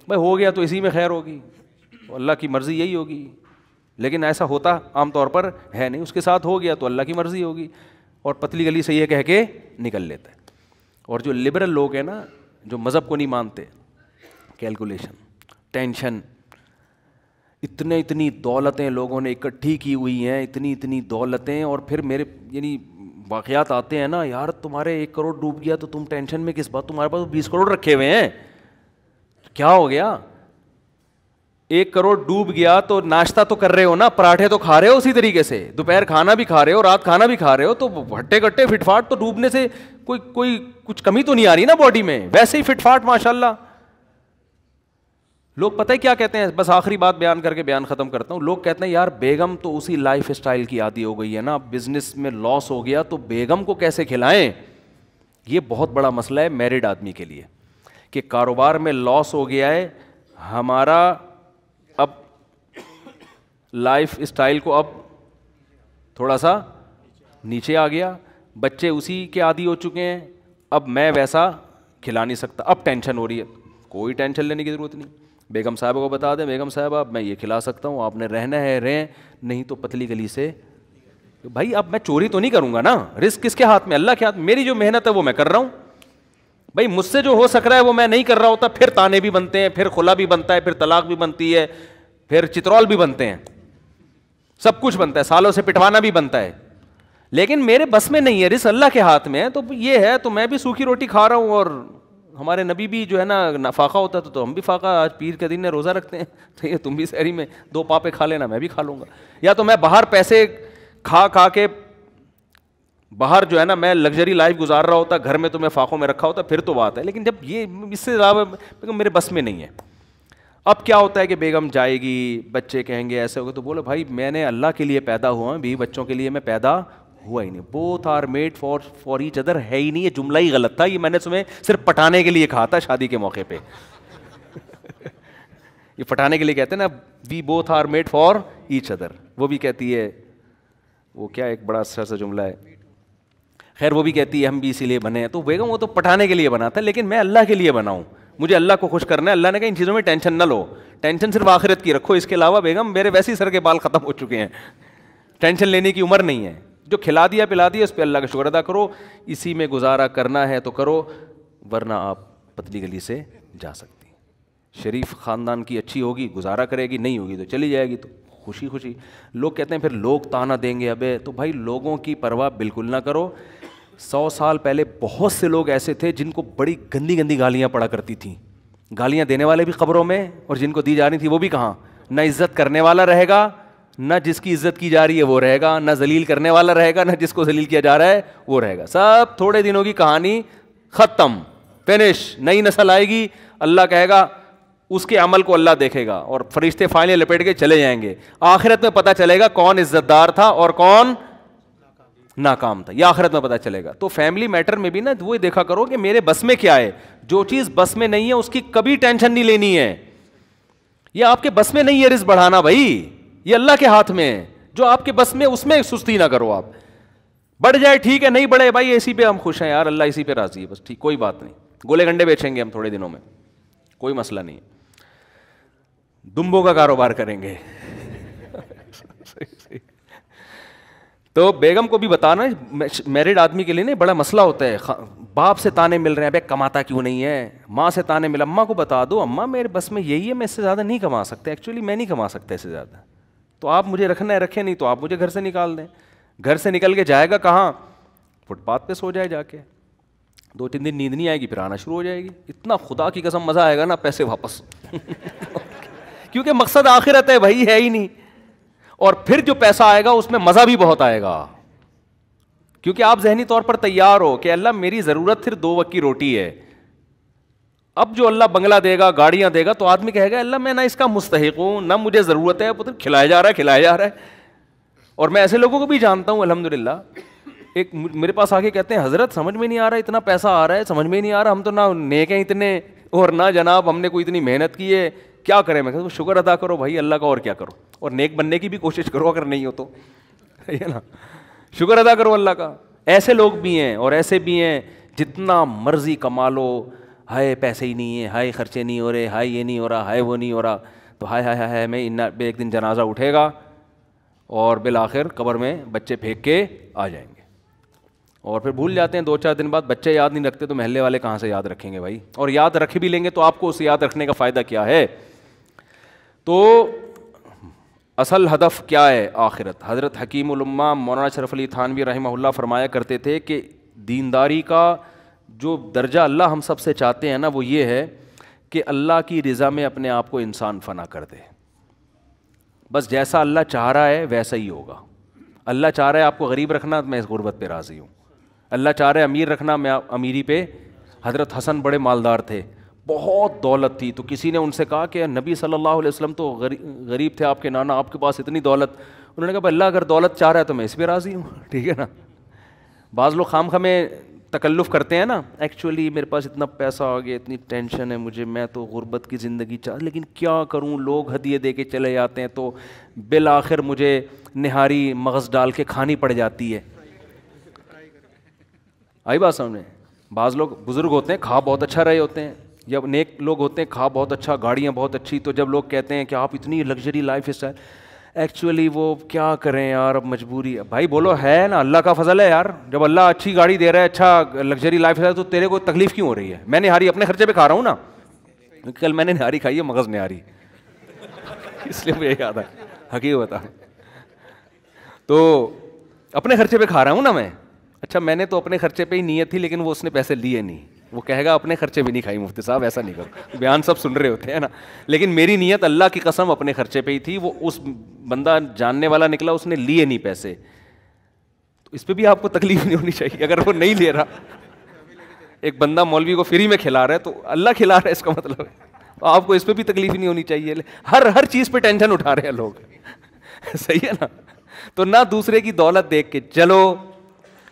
بھائی ہو گیا تو اسی میں خیر ہوگی, اللہ کی مرضی یہی ہوگی. لیکن ایسا ہوتا عام طور پر ہے نہیں, اس کے ساتھ ہو گیا تو اللہ کی مرضی ہوگی, اور پتلی گلی سے یہ کہہ کے نکل لیتا ہے. اور جو لبرل لوگ ہیں نا, جو مذہب کو نہیں مانتے, کیلکولیشن, ٹینشن, اتنی دولتیں لوگوں نے اکٹھی کی ہوئی ہیں, اتنی دولتیں, اور پھر میرے یعنی واقعات آتے ہیں نا, یار تمہارے 1 کروڑ ڈوب گیا تو تم ٹینشن میں کس بات, تمہارے پاس 20 کروڑ رکھے ہوئے ہیں, کیا ہو گیا, 1 کروڑ ڈوب گیا تو ناشتہ تو کر رہے ہو نا, پراٹھے تو کھا رہے ہو اسی طریقے سے, دوپہر کھانا بھی کھا رہے ہو, رات کھانا بھی کھا رہے ہو, تو ہٹے کٹے فٹ فاٹ تو ڈوبنے سے کوئی کچھ کمی تو نہیں آ رہی نا باڈی میں, ویسے ہی فٹ فاٹ ماشاء اللہ. لوگ پتہ ہے کیا کہتے ہیں, بس آخری بات بیان کر کے بیان ختم کرتا ہوں. لوگ کہتے ہیں یار بیگم تو اسی لائف اسٹائل کی عادی ہو گئی ہے نا, بزنس میں لاس ہو گیا تو بیگم کو کیسے کھلائیں. یہ بہت بڑا مسئلہ ہے میرڈ آدمی کے لیے, کہ کاروبار میں لاس ہو گیا ہے, ہمارا اب لائف اسٹائل کو اب تھوڑا سا نیچے آ گیا, بچے اسی کے عادی ہو چکے ہیں, اب میں ویسا کھلا نہیں سکتا, اب ٹینشن ہو رہی ہے. کوئی ٹینشن لینے کی ضرورت نہیں, بیگم صاحبہ کو بتا دیں بیگم صاحبہ میں یہ کھلا سکتا ہوں, آپ نے رہنا ہے رہیں, نہیں تو پتلی گلی سے. بھائی اب میں چوری تو نہیں کروں گا نا, رزق کس کے ہاتھ میں, اللہ کے ہاتھ میں, میری جو محنت ہے وہ میں کر رہا ہوں. بھائی مجھ سے جو ہو سک رہا ہے وہ میں نہیں کر رہا ہوتا, پھر تانے بھی بنتے ہیں, پھر خلا بھی بنتا ہے, پھر طلاق بھی بنتی ہے, پھر چترول بھی بنتے ہیں, سب کچھ بنتا ہے, سالوں سے پٹوانا بھی بنتا ہے. لیکن میرے بس میں نہیں ہے, رزق اللہ کے ہاتھ میں ہے. تو یہ ہے تو میں بھی سوکھی روٹی کھا رہا ہوں, اور ہمارے نبی بھی جو ہے نا فاقہ ہوتا تو ہم بھی فاقہ, آج پیر کے دن روزہ رکھتے ہیں, تو یہ تم بھی سحری میں 2 پاپے کھا لینا, میں بھی کھا لوں گا. یا تو میں باہر پیسے کھا کے باہر جو ہے نا میں لگژری لائف گزار رہا ہوتا, گھر میں تو میں فاقوں میں رکھا ہوتا, پھر تو بات ہے. لیکن جب یہ اس سے زیادہ میرے بس میں نہیں ہے. اب کیا ہوتا ہے کہ بیگم جائے گی, بچے کہیں گے ایسے ہوگا, تو بولو بھائی میں نے اللہ کے لیے پیدا ہوا ہوں, بیوی بچوں کے لیے میں پیدا ہوا ہی نہیں. Both are made for each other ہے ہی نہیں, یہ جملہ ہی غلط تھا, یہ میں نے تمہیں صرف پٹانے کے لیے کہا تھا شادی کے موقع پہ. یہ پٹانے کے لیے کہتے ہیں نا, we both are made for each other. وہ بھی کہتی ہے, وہ کیا ایک بڑا اچھا سا جملہ ہے, خیر وہ بھی کہتی ہے ہم بھی اسی لیے بنے ہیں. تو بیگم وہ تو پٹانے کے لیے بنا تھا, لیکن میں اللہ کے لیے بنا ہوں, مجھے اللہ کو خوش کرنا ہے. اللہ نے کہا ان چیزوں میں ٹینشن نہ لو, ٹینشن صرف آخرت کی رکھو, اس کے علاوہ بیگم میرے ویسے ہی سر کے بال ختم ہو چکے ہیں, ٹینشن لینے کی عمر نہیں ہے. جو کھلا دیا پلا دیا اس پہ اللہ کا شکر ادا کرو, اسی میں گزارا کرنا ہے تو کرو, ورنہ آپ پتلی گلی سے جا سکتی ہیں. شریف خاندان کی اچھی ہوگی گزارا کرے گی, نہیں ہوگی تو چلی جائے گی, تو خوشی خوشی. لوگ کہتے ہیں پھر لوگ تانا دیں گے, ابے تو بھائی لوگوں کی پرواہ بالکل نہ کرو, 100 سال پہلے بہت سے لوگ ایسے تھے جن کو بڑی گندی گندی گالیاں پڑا کرتی تھیں. گالیاں دینے والے بھی قبروں میں, اور جن کو دی جا رہی تھی وہ بھی کہاں. نہ عزت کرنے والا رہے گا, نہ جس کی عزت کی جا رہی ہے وہ رہے گا, نہ ذلیل کرنے والا رہے گا, نہ جس کو ذلیل کیا جا رہا ہے وہ رہے گا. سب تھوڑے دنوں کی کہانی, ختم, فنش. نئی نسل آئے گی, اللہ کہے گا اس کے عمل کو اللہ دیکھے گا, اور فرشتے فائلیں لپیٹ کے چلے جائیں گے. آخرت میں پتہ چلے گا کون عزت دار تھا اور کون ناکام تھا, یہ آخرت میں پتہ چلے گا. تو فیملی میٹر میں بھی نا وہی دیکھا کرو کہ میرے بس میں کیا ہے. جو چیز بس میں نہیں ہے اس کی کبھی ٹینشن نہیں لینی ہے. یہ آپ کے بس میں نہیں ہے رزق بڑھانا بھائی, یہ اللہ کے ہاتھ میں ہے. جو آپ کے بس میں اس میں سستی نہ کرو. آپ بڑھ جائے ٹھیک ہے, نہیں بڑھے بھائی اسی پہ ہم خوش ہیں یار, اللہ اسی پہ راضی ہے بس, ٹھیک, کوئی بات نہیں. گولے گنڈے بیچیں گے ہم تھوڑے دنوں میں, کوئی مسئلہ نہیں ہے. دمبوں کا کاروبار کریں گے. تو بیگم کو بھی بتانا, میرڈ آدمی کے لیے نہیں بڑا مسئلہ ہوتا ہے. باپ سے تانے مل رہے ہیں, بے کماتا کیوں نہیں ہے. ماں سے تانے مل, اماں کو بتا دو اماں میرے بس میں یہی ہے, میں اس سے زیادہ نہیں کما سکتا, ایکچولی میں نہیں کما سکتا اس سے زیادہ. تو آپ مجھے رکھنا ہے رکھیں, نہیں تو آپ مجھے گھر سے نکال دیں. گھر سے نکل کے جائے گا کہاں, فٹ پاتھ پہ سو جائے جا کے. 2-3 دن نیند نہیں آئے گی, پھر آنا شروع ہو جائے گی. اتنا خدا کی قسم مزہ آئے گا نا, پیسے واپس. کیونکہ مقصد آخرت ہے بھائی, ہے ہی نہیں. اور پھر جو پیسہ آئے گا اس میں مزہ بھی بہت آئے گا, کیونکہ آپ ذہنی طور پر تیار ہو کہ اللہ میری ضرورت صرف 2 وقت کی روٹی ہے. اب جو اللہ بنگلہ دے گا, گاڑیاں دے گا, تو آدمی کہے گا اللہ میں نہ اس کا مستحق ہوں, نہ مجھے ضرورت ہے, پتہ کھلایا جا رہا ہے. اور میں ایسے لوگوں کو بھی جانتا ہوں الحمدللہ. ایک میرے پاس آ کے کہتے ہیں حضرت سمجھ میں نہیں آ رہا, اتنا پیسہ آ رہا ہے سمجھ میں نہیں آ رہا, ہم تو نہ نیک ہیں اتنے, اور نہ جناب ہم نے کوئی اتنی محنت کی ہے, کیا کریں. میں کہتا ہوں شکر ادا کرو بھائی اللہ کا, اور کیا کرو, اور نیک بننے کی بھی کوشش کرو اگر نہیں ہو تو, ہے نا. شکر ادا کرو اللہ کا. ایسے لوگ بھی ہیں اور ایسے بھی ہیں, جتنا مرضی کما لو, ہائے پیسے ہی نہیں ہیں, ہائے خرچے نہیں ہو رہے, ہائے یہ نہیں ہو رہا, ہائے وہ نہیں ہو رہا, تو ہائے ہائے ہائے میں ایک دن جنازہ اٹھے گا اور بالآخر قبر میں بچے پھینک کے آ جائیں گے. اور پھر بھول جاتے ہیں 2-4 دن بعد, بچے یاد نہیں رکھتے تو محلے والے کہاں سے یاد رکھیں گے بھائی, اور یاد رکھ بھی لیں گے تو آپ کو اسے یاد رکھنے کا فائدہ کیا ہے. تو اصل ہدف کیا ہے آخرت. حضرت حکیم الامہ مولانا اشرف علی تھانوی رحمہ اللہ فرمایا کرتے تھے کہ دینداری کا جو درجہ اللہ ہم سب سے چاہتے ہیں نا, وہ یہ ہے کہ اللہ کی رضا میں اپنے آپ کو انسان فنا کر دے. بس جیسا اللہ چاہ رہا ہے ویسا ہی ہوگا. اللہ چاہ رہا ہے آپ کو غریب رکھنا, میں اس غربت پہ راضی ہوں. اللہ چاہ رہا ہے امیر رکھنا, میں امیری پہ. حضرت حسن بڑے مالدار تھے, بہت دولت تھی, تو کسی نے ان سے کہا کہ نبی صلی اللہ علیہ وسلم تو غریب تھے, آپ کے نانا, آپ کے پاس اتنی دولت. انہوں نے کہا اللہ اگر دولت چاہ رہا ہے تو میں اس پہ راضی ہوں, ٹھیک ہے نا. بعض لوگ خام خامے تکلف کرتے ہیں نا, ایکچولی میرے پاس اتنا پیسہ آ گیا, اتنی ٹینشن ہے مجھے, میں تو غربت کی زندگی لیکن کیا کروں, لوگ ہدیے دے کے چلے جاتے ہیں تو بالآخر مجھے نہاری مغز ڈال کے کھانی پڑ جاتی ہے. آئی بات سمجھ میں. بعض لوگ بزرگ ہوتے ہیں, کھا بہت اچھا رہے ہوتے ہیں, جب نیک لوگ ہوتے ہیں کھا بہت اچھا, گاڑیاں بہت اچھی, تو جب لوگ کہتے ہیں کہ آپ اتنی لگژری لائف اسٹائل, ایکچولی وہ کیا کریں یار, اب مجبوری ہے. بھائی بولو ہے نا, اللہ کا فضل ہے یار. جب اللہ اچھی گاڑی دے رہا ہے, اچھا لگژری لائف اسٹائل, تو تیرے کو تکلیف کیوں ہو رہی ہے. میں نہاری اپنے خرچے پہ کھا رہا ہوں نا, کل میں نے نہاری کھائی ہے, مغز نہاری, اس لیے مجھے یاد ہے حقیقت بتا. تو اپنے خرچے پہ کھا رہا ہوں نا میں. اچھا میں نے تو اپنے خرچے پہ ہی نیت تھی, لیکن وہ اس نے پیسے لیے نہیں. وہ کہے گا اپنے خرچے بھی نہیں کھائی مفتی صاحب, ایسا نہیں کرو, بیان سب سن رہے ہوتے ہیں نا, لیکن میری نیت اللہ کی قسم اپنے خرچے پہ ہی تھی. وہ اس بندہ جاننے والا نکلا, اس نے لیے نہیں پیسے, تو اس پہ بھی آپ کو تکلیف نہیں ہونی چاہیے. اگر وہ نہیں لے رہا, ایک بندہ مولوی کو فری میں کھلا رہا ہے تو اللہ کھلا رہا ہے, اس کا مطلب ہے آپ کو اس پہ بھی تکلیف نہیں ہونی چاہیے. ہر چیز پہ ٹینشن اٹھا رہے ہیں لوگ, صحیح ہے نا. تو نہ دوسرے کی دولت دیکھ کے چلو,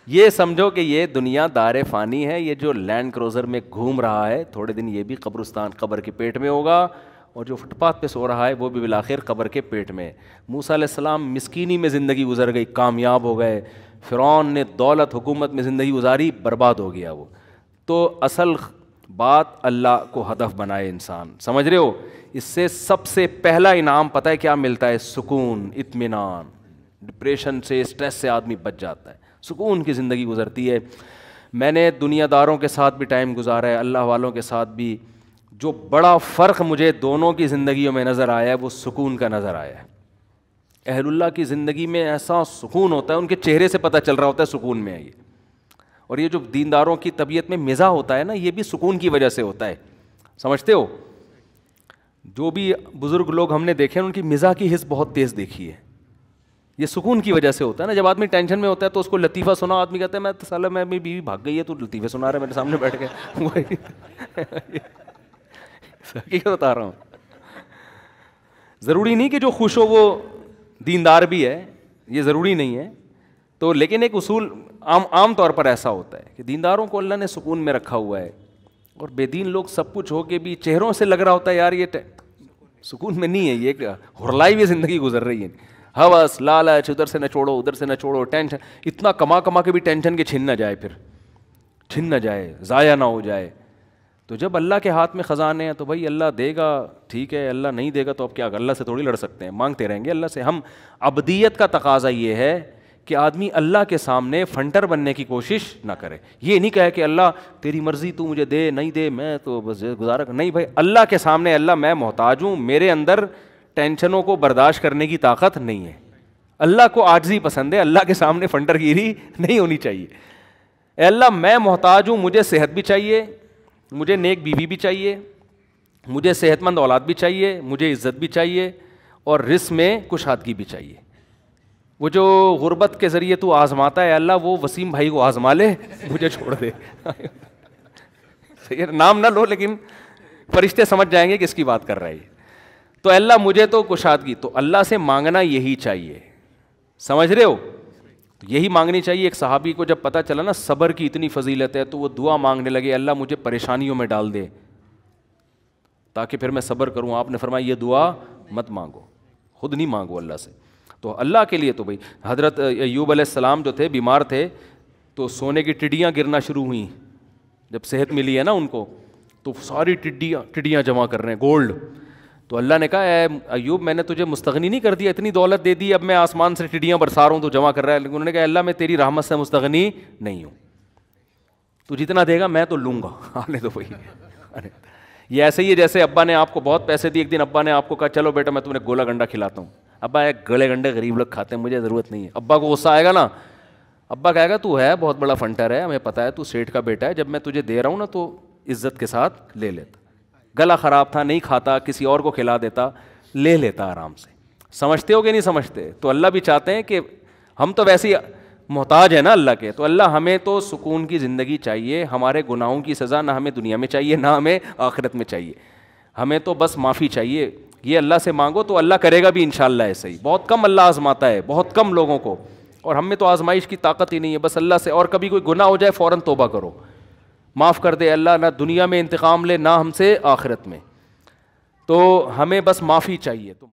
یہ سمجھو کہ یہ دنیا دار فانی ہے. یہ جو لینڈ کروزر میں گھوم رہا ہے تھوڑے دن, یہ بھی قبرستان, قبر کے پیٹ میں ہوگا, اور جو فٹ پاتھ پہ سو رہا ہے وہ بھی بالآخر قبر کے پیٹ میں. موسیٰ علیہ السلام مسکینی میں زندگی گزر گئی, کامیاب ہو گئے. فرعون نے دولت حکومت میں زندگی گزاری, برباد ہو گیا وہ. تو اصل بات اللہ کو ہدف بنائے انسان, سمجھ رہے ہو. اس سے سب سے پہلا انعام پتہ ہے کیا ملتا ہے؟ سکون, اطمینان. ڈپریشن سے, اسٹریس سے آدمی بچ جاتا ہے, سکون کی زندگی گزرتی ہے. میں نے دنیا داروں کے ساتھ بھی ٹائم گزارا ہے, اللہ والوں کے ساتھ بھی. جو بڑا فرق مجھے دونوں کی زندگیوں میں نظر آیا ہے وہ سکون کا نظر آیا ہے. اہل اللہ کی زندگی میں ایسا سکون ہوتا ہے, ان کے چہرے سے پتہ چل رہا ہوتا ہے سکون میں ہے یہ. اور یہ جو دینداروں کی طبیعت میں مزاح ہوتا ہے نا، یہ بھی سکون کی وجہ سے ہوتا ہے، سمجھتے ہو؟ جو بھی بزرگ لوگ ہم نے دیکھے ہیں ان کی مزاح کی حس بہت تیز دیکھی ہے، یہ سکون کی وجہ سے ہوتا ہے نا. جب آدمی ٹینشن میں ہوتا ہے تو اس کو لطیفہ سنا، آدمی کہتا ہے میں سالہ میں میری بیوی بھاگ گئی ہے تو لطیفے سنا رہا ہے میرے سامنے بیٹھ کے. حقیقت بتا رہا ہوں. ضروری نہیں کہ جو خوش ہو وہ دیندار بھی ہے، یہ ضروری نہیں ہے. تو لیکن ایک اصول عام طور پر ایسا ہوتا ہے کہ دینداروں کو اللہ نے سکون میں رکھا ہوا ہے، اور بے دین لوگ سب کچھ ہو کے بھی چہروں سے لگ رہا ہوتا ہے یار یہ سکون میں نہیں ہے، یہ ہرلائی ہوئی زندگی گزر رہی ہے. ہوس، لالچ، ادھر سے نہ چھوڑو ادھر سے نہ چھوڑو، ٹینشن، اتنا کما کے بھی ٹینشن کے چھن نہ جائے، پھر چھن نہ جائے، ضائع نہ ہو جائے. تو جب اللہ کے ہاتھ میں خزانے ہیں تو بھائی اللہ دے گا ٹھیک ہے، اللہ نہیں دے گا تو اب کیا، اللہ سے تھوڑی لڑ سکتے ہیں، مانگتے رہیں گے اللہ سے. ہم عبدیت کا تقاضا یہ ہے کہ آدمی اللہ کے سامنے فنٹر بننے کی کوشش نہ کرے. یہ نہیں کہے کہ اللہ تیری مرضی، تو مجھے دے نہیں دے میں تو بس گزارا نہیں. بھائی اللہ کے سامنے اللہ میں محتاج ہوں، میرے اندر ٹینشنوں کو برداشت کرنے کی طاقت نہیں ہے. اللہ کو عاجزی پسند ہے، اللہ کے سامنے فنٹر گیری نہیں ہونی چاہیے. اے اللہ میں محتاج ہوں، مجھے صحت بھی چاہیے، مجھے نیک بیوی بھی چاہیے، مجھے صحت مند اولاد بھی چاہیے، مجھے عزت بھی چاہیے، اور رزق میں کشادگی بھی چاہیے. وہ جو غربت کے ذریعے تو آزماتا ہے اللہ، وہ وسیم بھائی کو آزما لے، مجھے چھوڑ دے. نام نہ لو لیکن فرشتے سمجھ جائیں گے کس کی بات کر رہا ہے. تو اللہ مجھے تو کشادگی، تو اللہ سے مانگنا یہی چاہیے، سمجھ رہے ہو؟ یہی مانگنی چاہیے. ایک صحابی کو جب پتہ چلا نا صبر کی اتنی فضیلت ہے تو وہ دعا مانگنے لگے، اللہ مجھے پریشانیوں میں ڈال دے تاکہ پھر میں صبر کروں. آپ نے فرمایا یہ دعا مت مانگو، خود نہیں مانگو اللہ سے. تو اللہ کے لیے تو بھائی حضرت ایوب علیہ السلام جو تھے بیمار تھے تو سونے کی ٹڈیاں گرنا شروع ہوئیں. جب صحت ملی ہے نا ان کو تو ساری ٹڈیاں جمع کر رہے ہیں گولڈ. تو اللہ نے کہا اے ایوب میں نے تجھے مستغنی نہیں کر دیا، اتنی دولت دے دی، اب میں آسمان سے ٹڈیاں برسا رہا ہوں تو جمع کر رہا ہے. لیکن انہوں نے کہا اللہ میں تیری رحمت سے مستغنی نہیں ہوں، تو جتنا دے گا میں تو لوں گا. آنے دو بھائی. یہ ایسے ہی ہے جیسے ابا نے آپ کو بہت پیسے دیے، ایک دن ابا نے آپ کو کہا چلو بیٹا میں تمہیں گولا گنڈا کھلاتا ہوں. ابا ایک گلے گنڈے غریب لوگ کھاتے ہیں، مجھے ضرورت نہیں ہے. ابا کو غصہ آئے گا نا، ابا کہے گا تو ہے بہت بڑا فنٹر ہے، ہمیں پتہ ہے تو سیٹھ کا بیٹا ہے، جب میں تجھے دے رہا ہوں نا تو عزت کے ساتھ لے لیتا. گلا خراب تھا نہیں کھاتا، کسی اور کو کھلا دیتا، لے لیتا آرام سے. سمجھتے ہو کہ نہیں سمجھتے؟ تو اللہ بھی چاہتے ہیں کہ ہم تو ویسے ہی محتاج ہیں نا اللہ کے، تو اللہ ہمیں تو سکون کی زندگی چاہیے. ہمارے گناہوں کی سزا نہ ہمیں دنیا میں چاہیے نہ ہمیں آخرت میں چاہیے، ہمیں تو بس معافی چاہیے. یہ اللہ سے مانگو تو اللہ کرے گا بھی انشاءاللہ. ایسے ہی بہت کم اللہ آزماتا ہے، بہت کم لوگوں کو، اور ہم میں تو آزمائش کی طاقت ہی نہیں ہے. بس اللہ سے، اور کبھی کوئی گناہ ہو جائے فوراً توبہ کرو، معاف کر دے اللہ، نہ دنیا میں انتقام لے نہ ہم سے آخرت میں. تو ہمیں بس معافی چاہیے. تو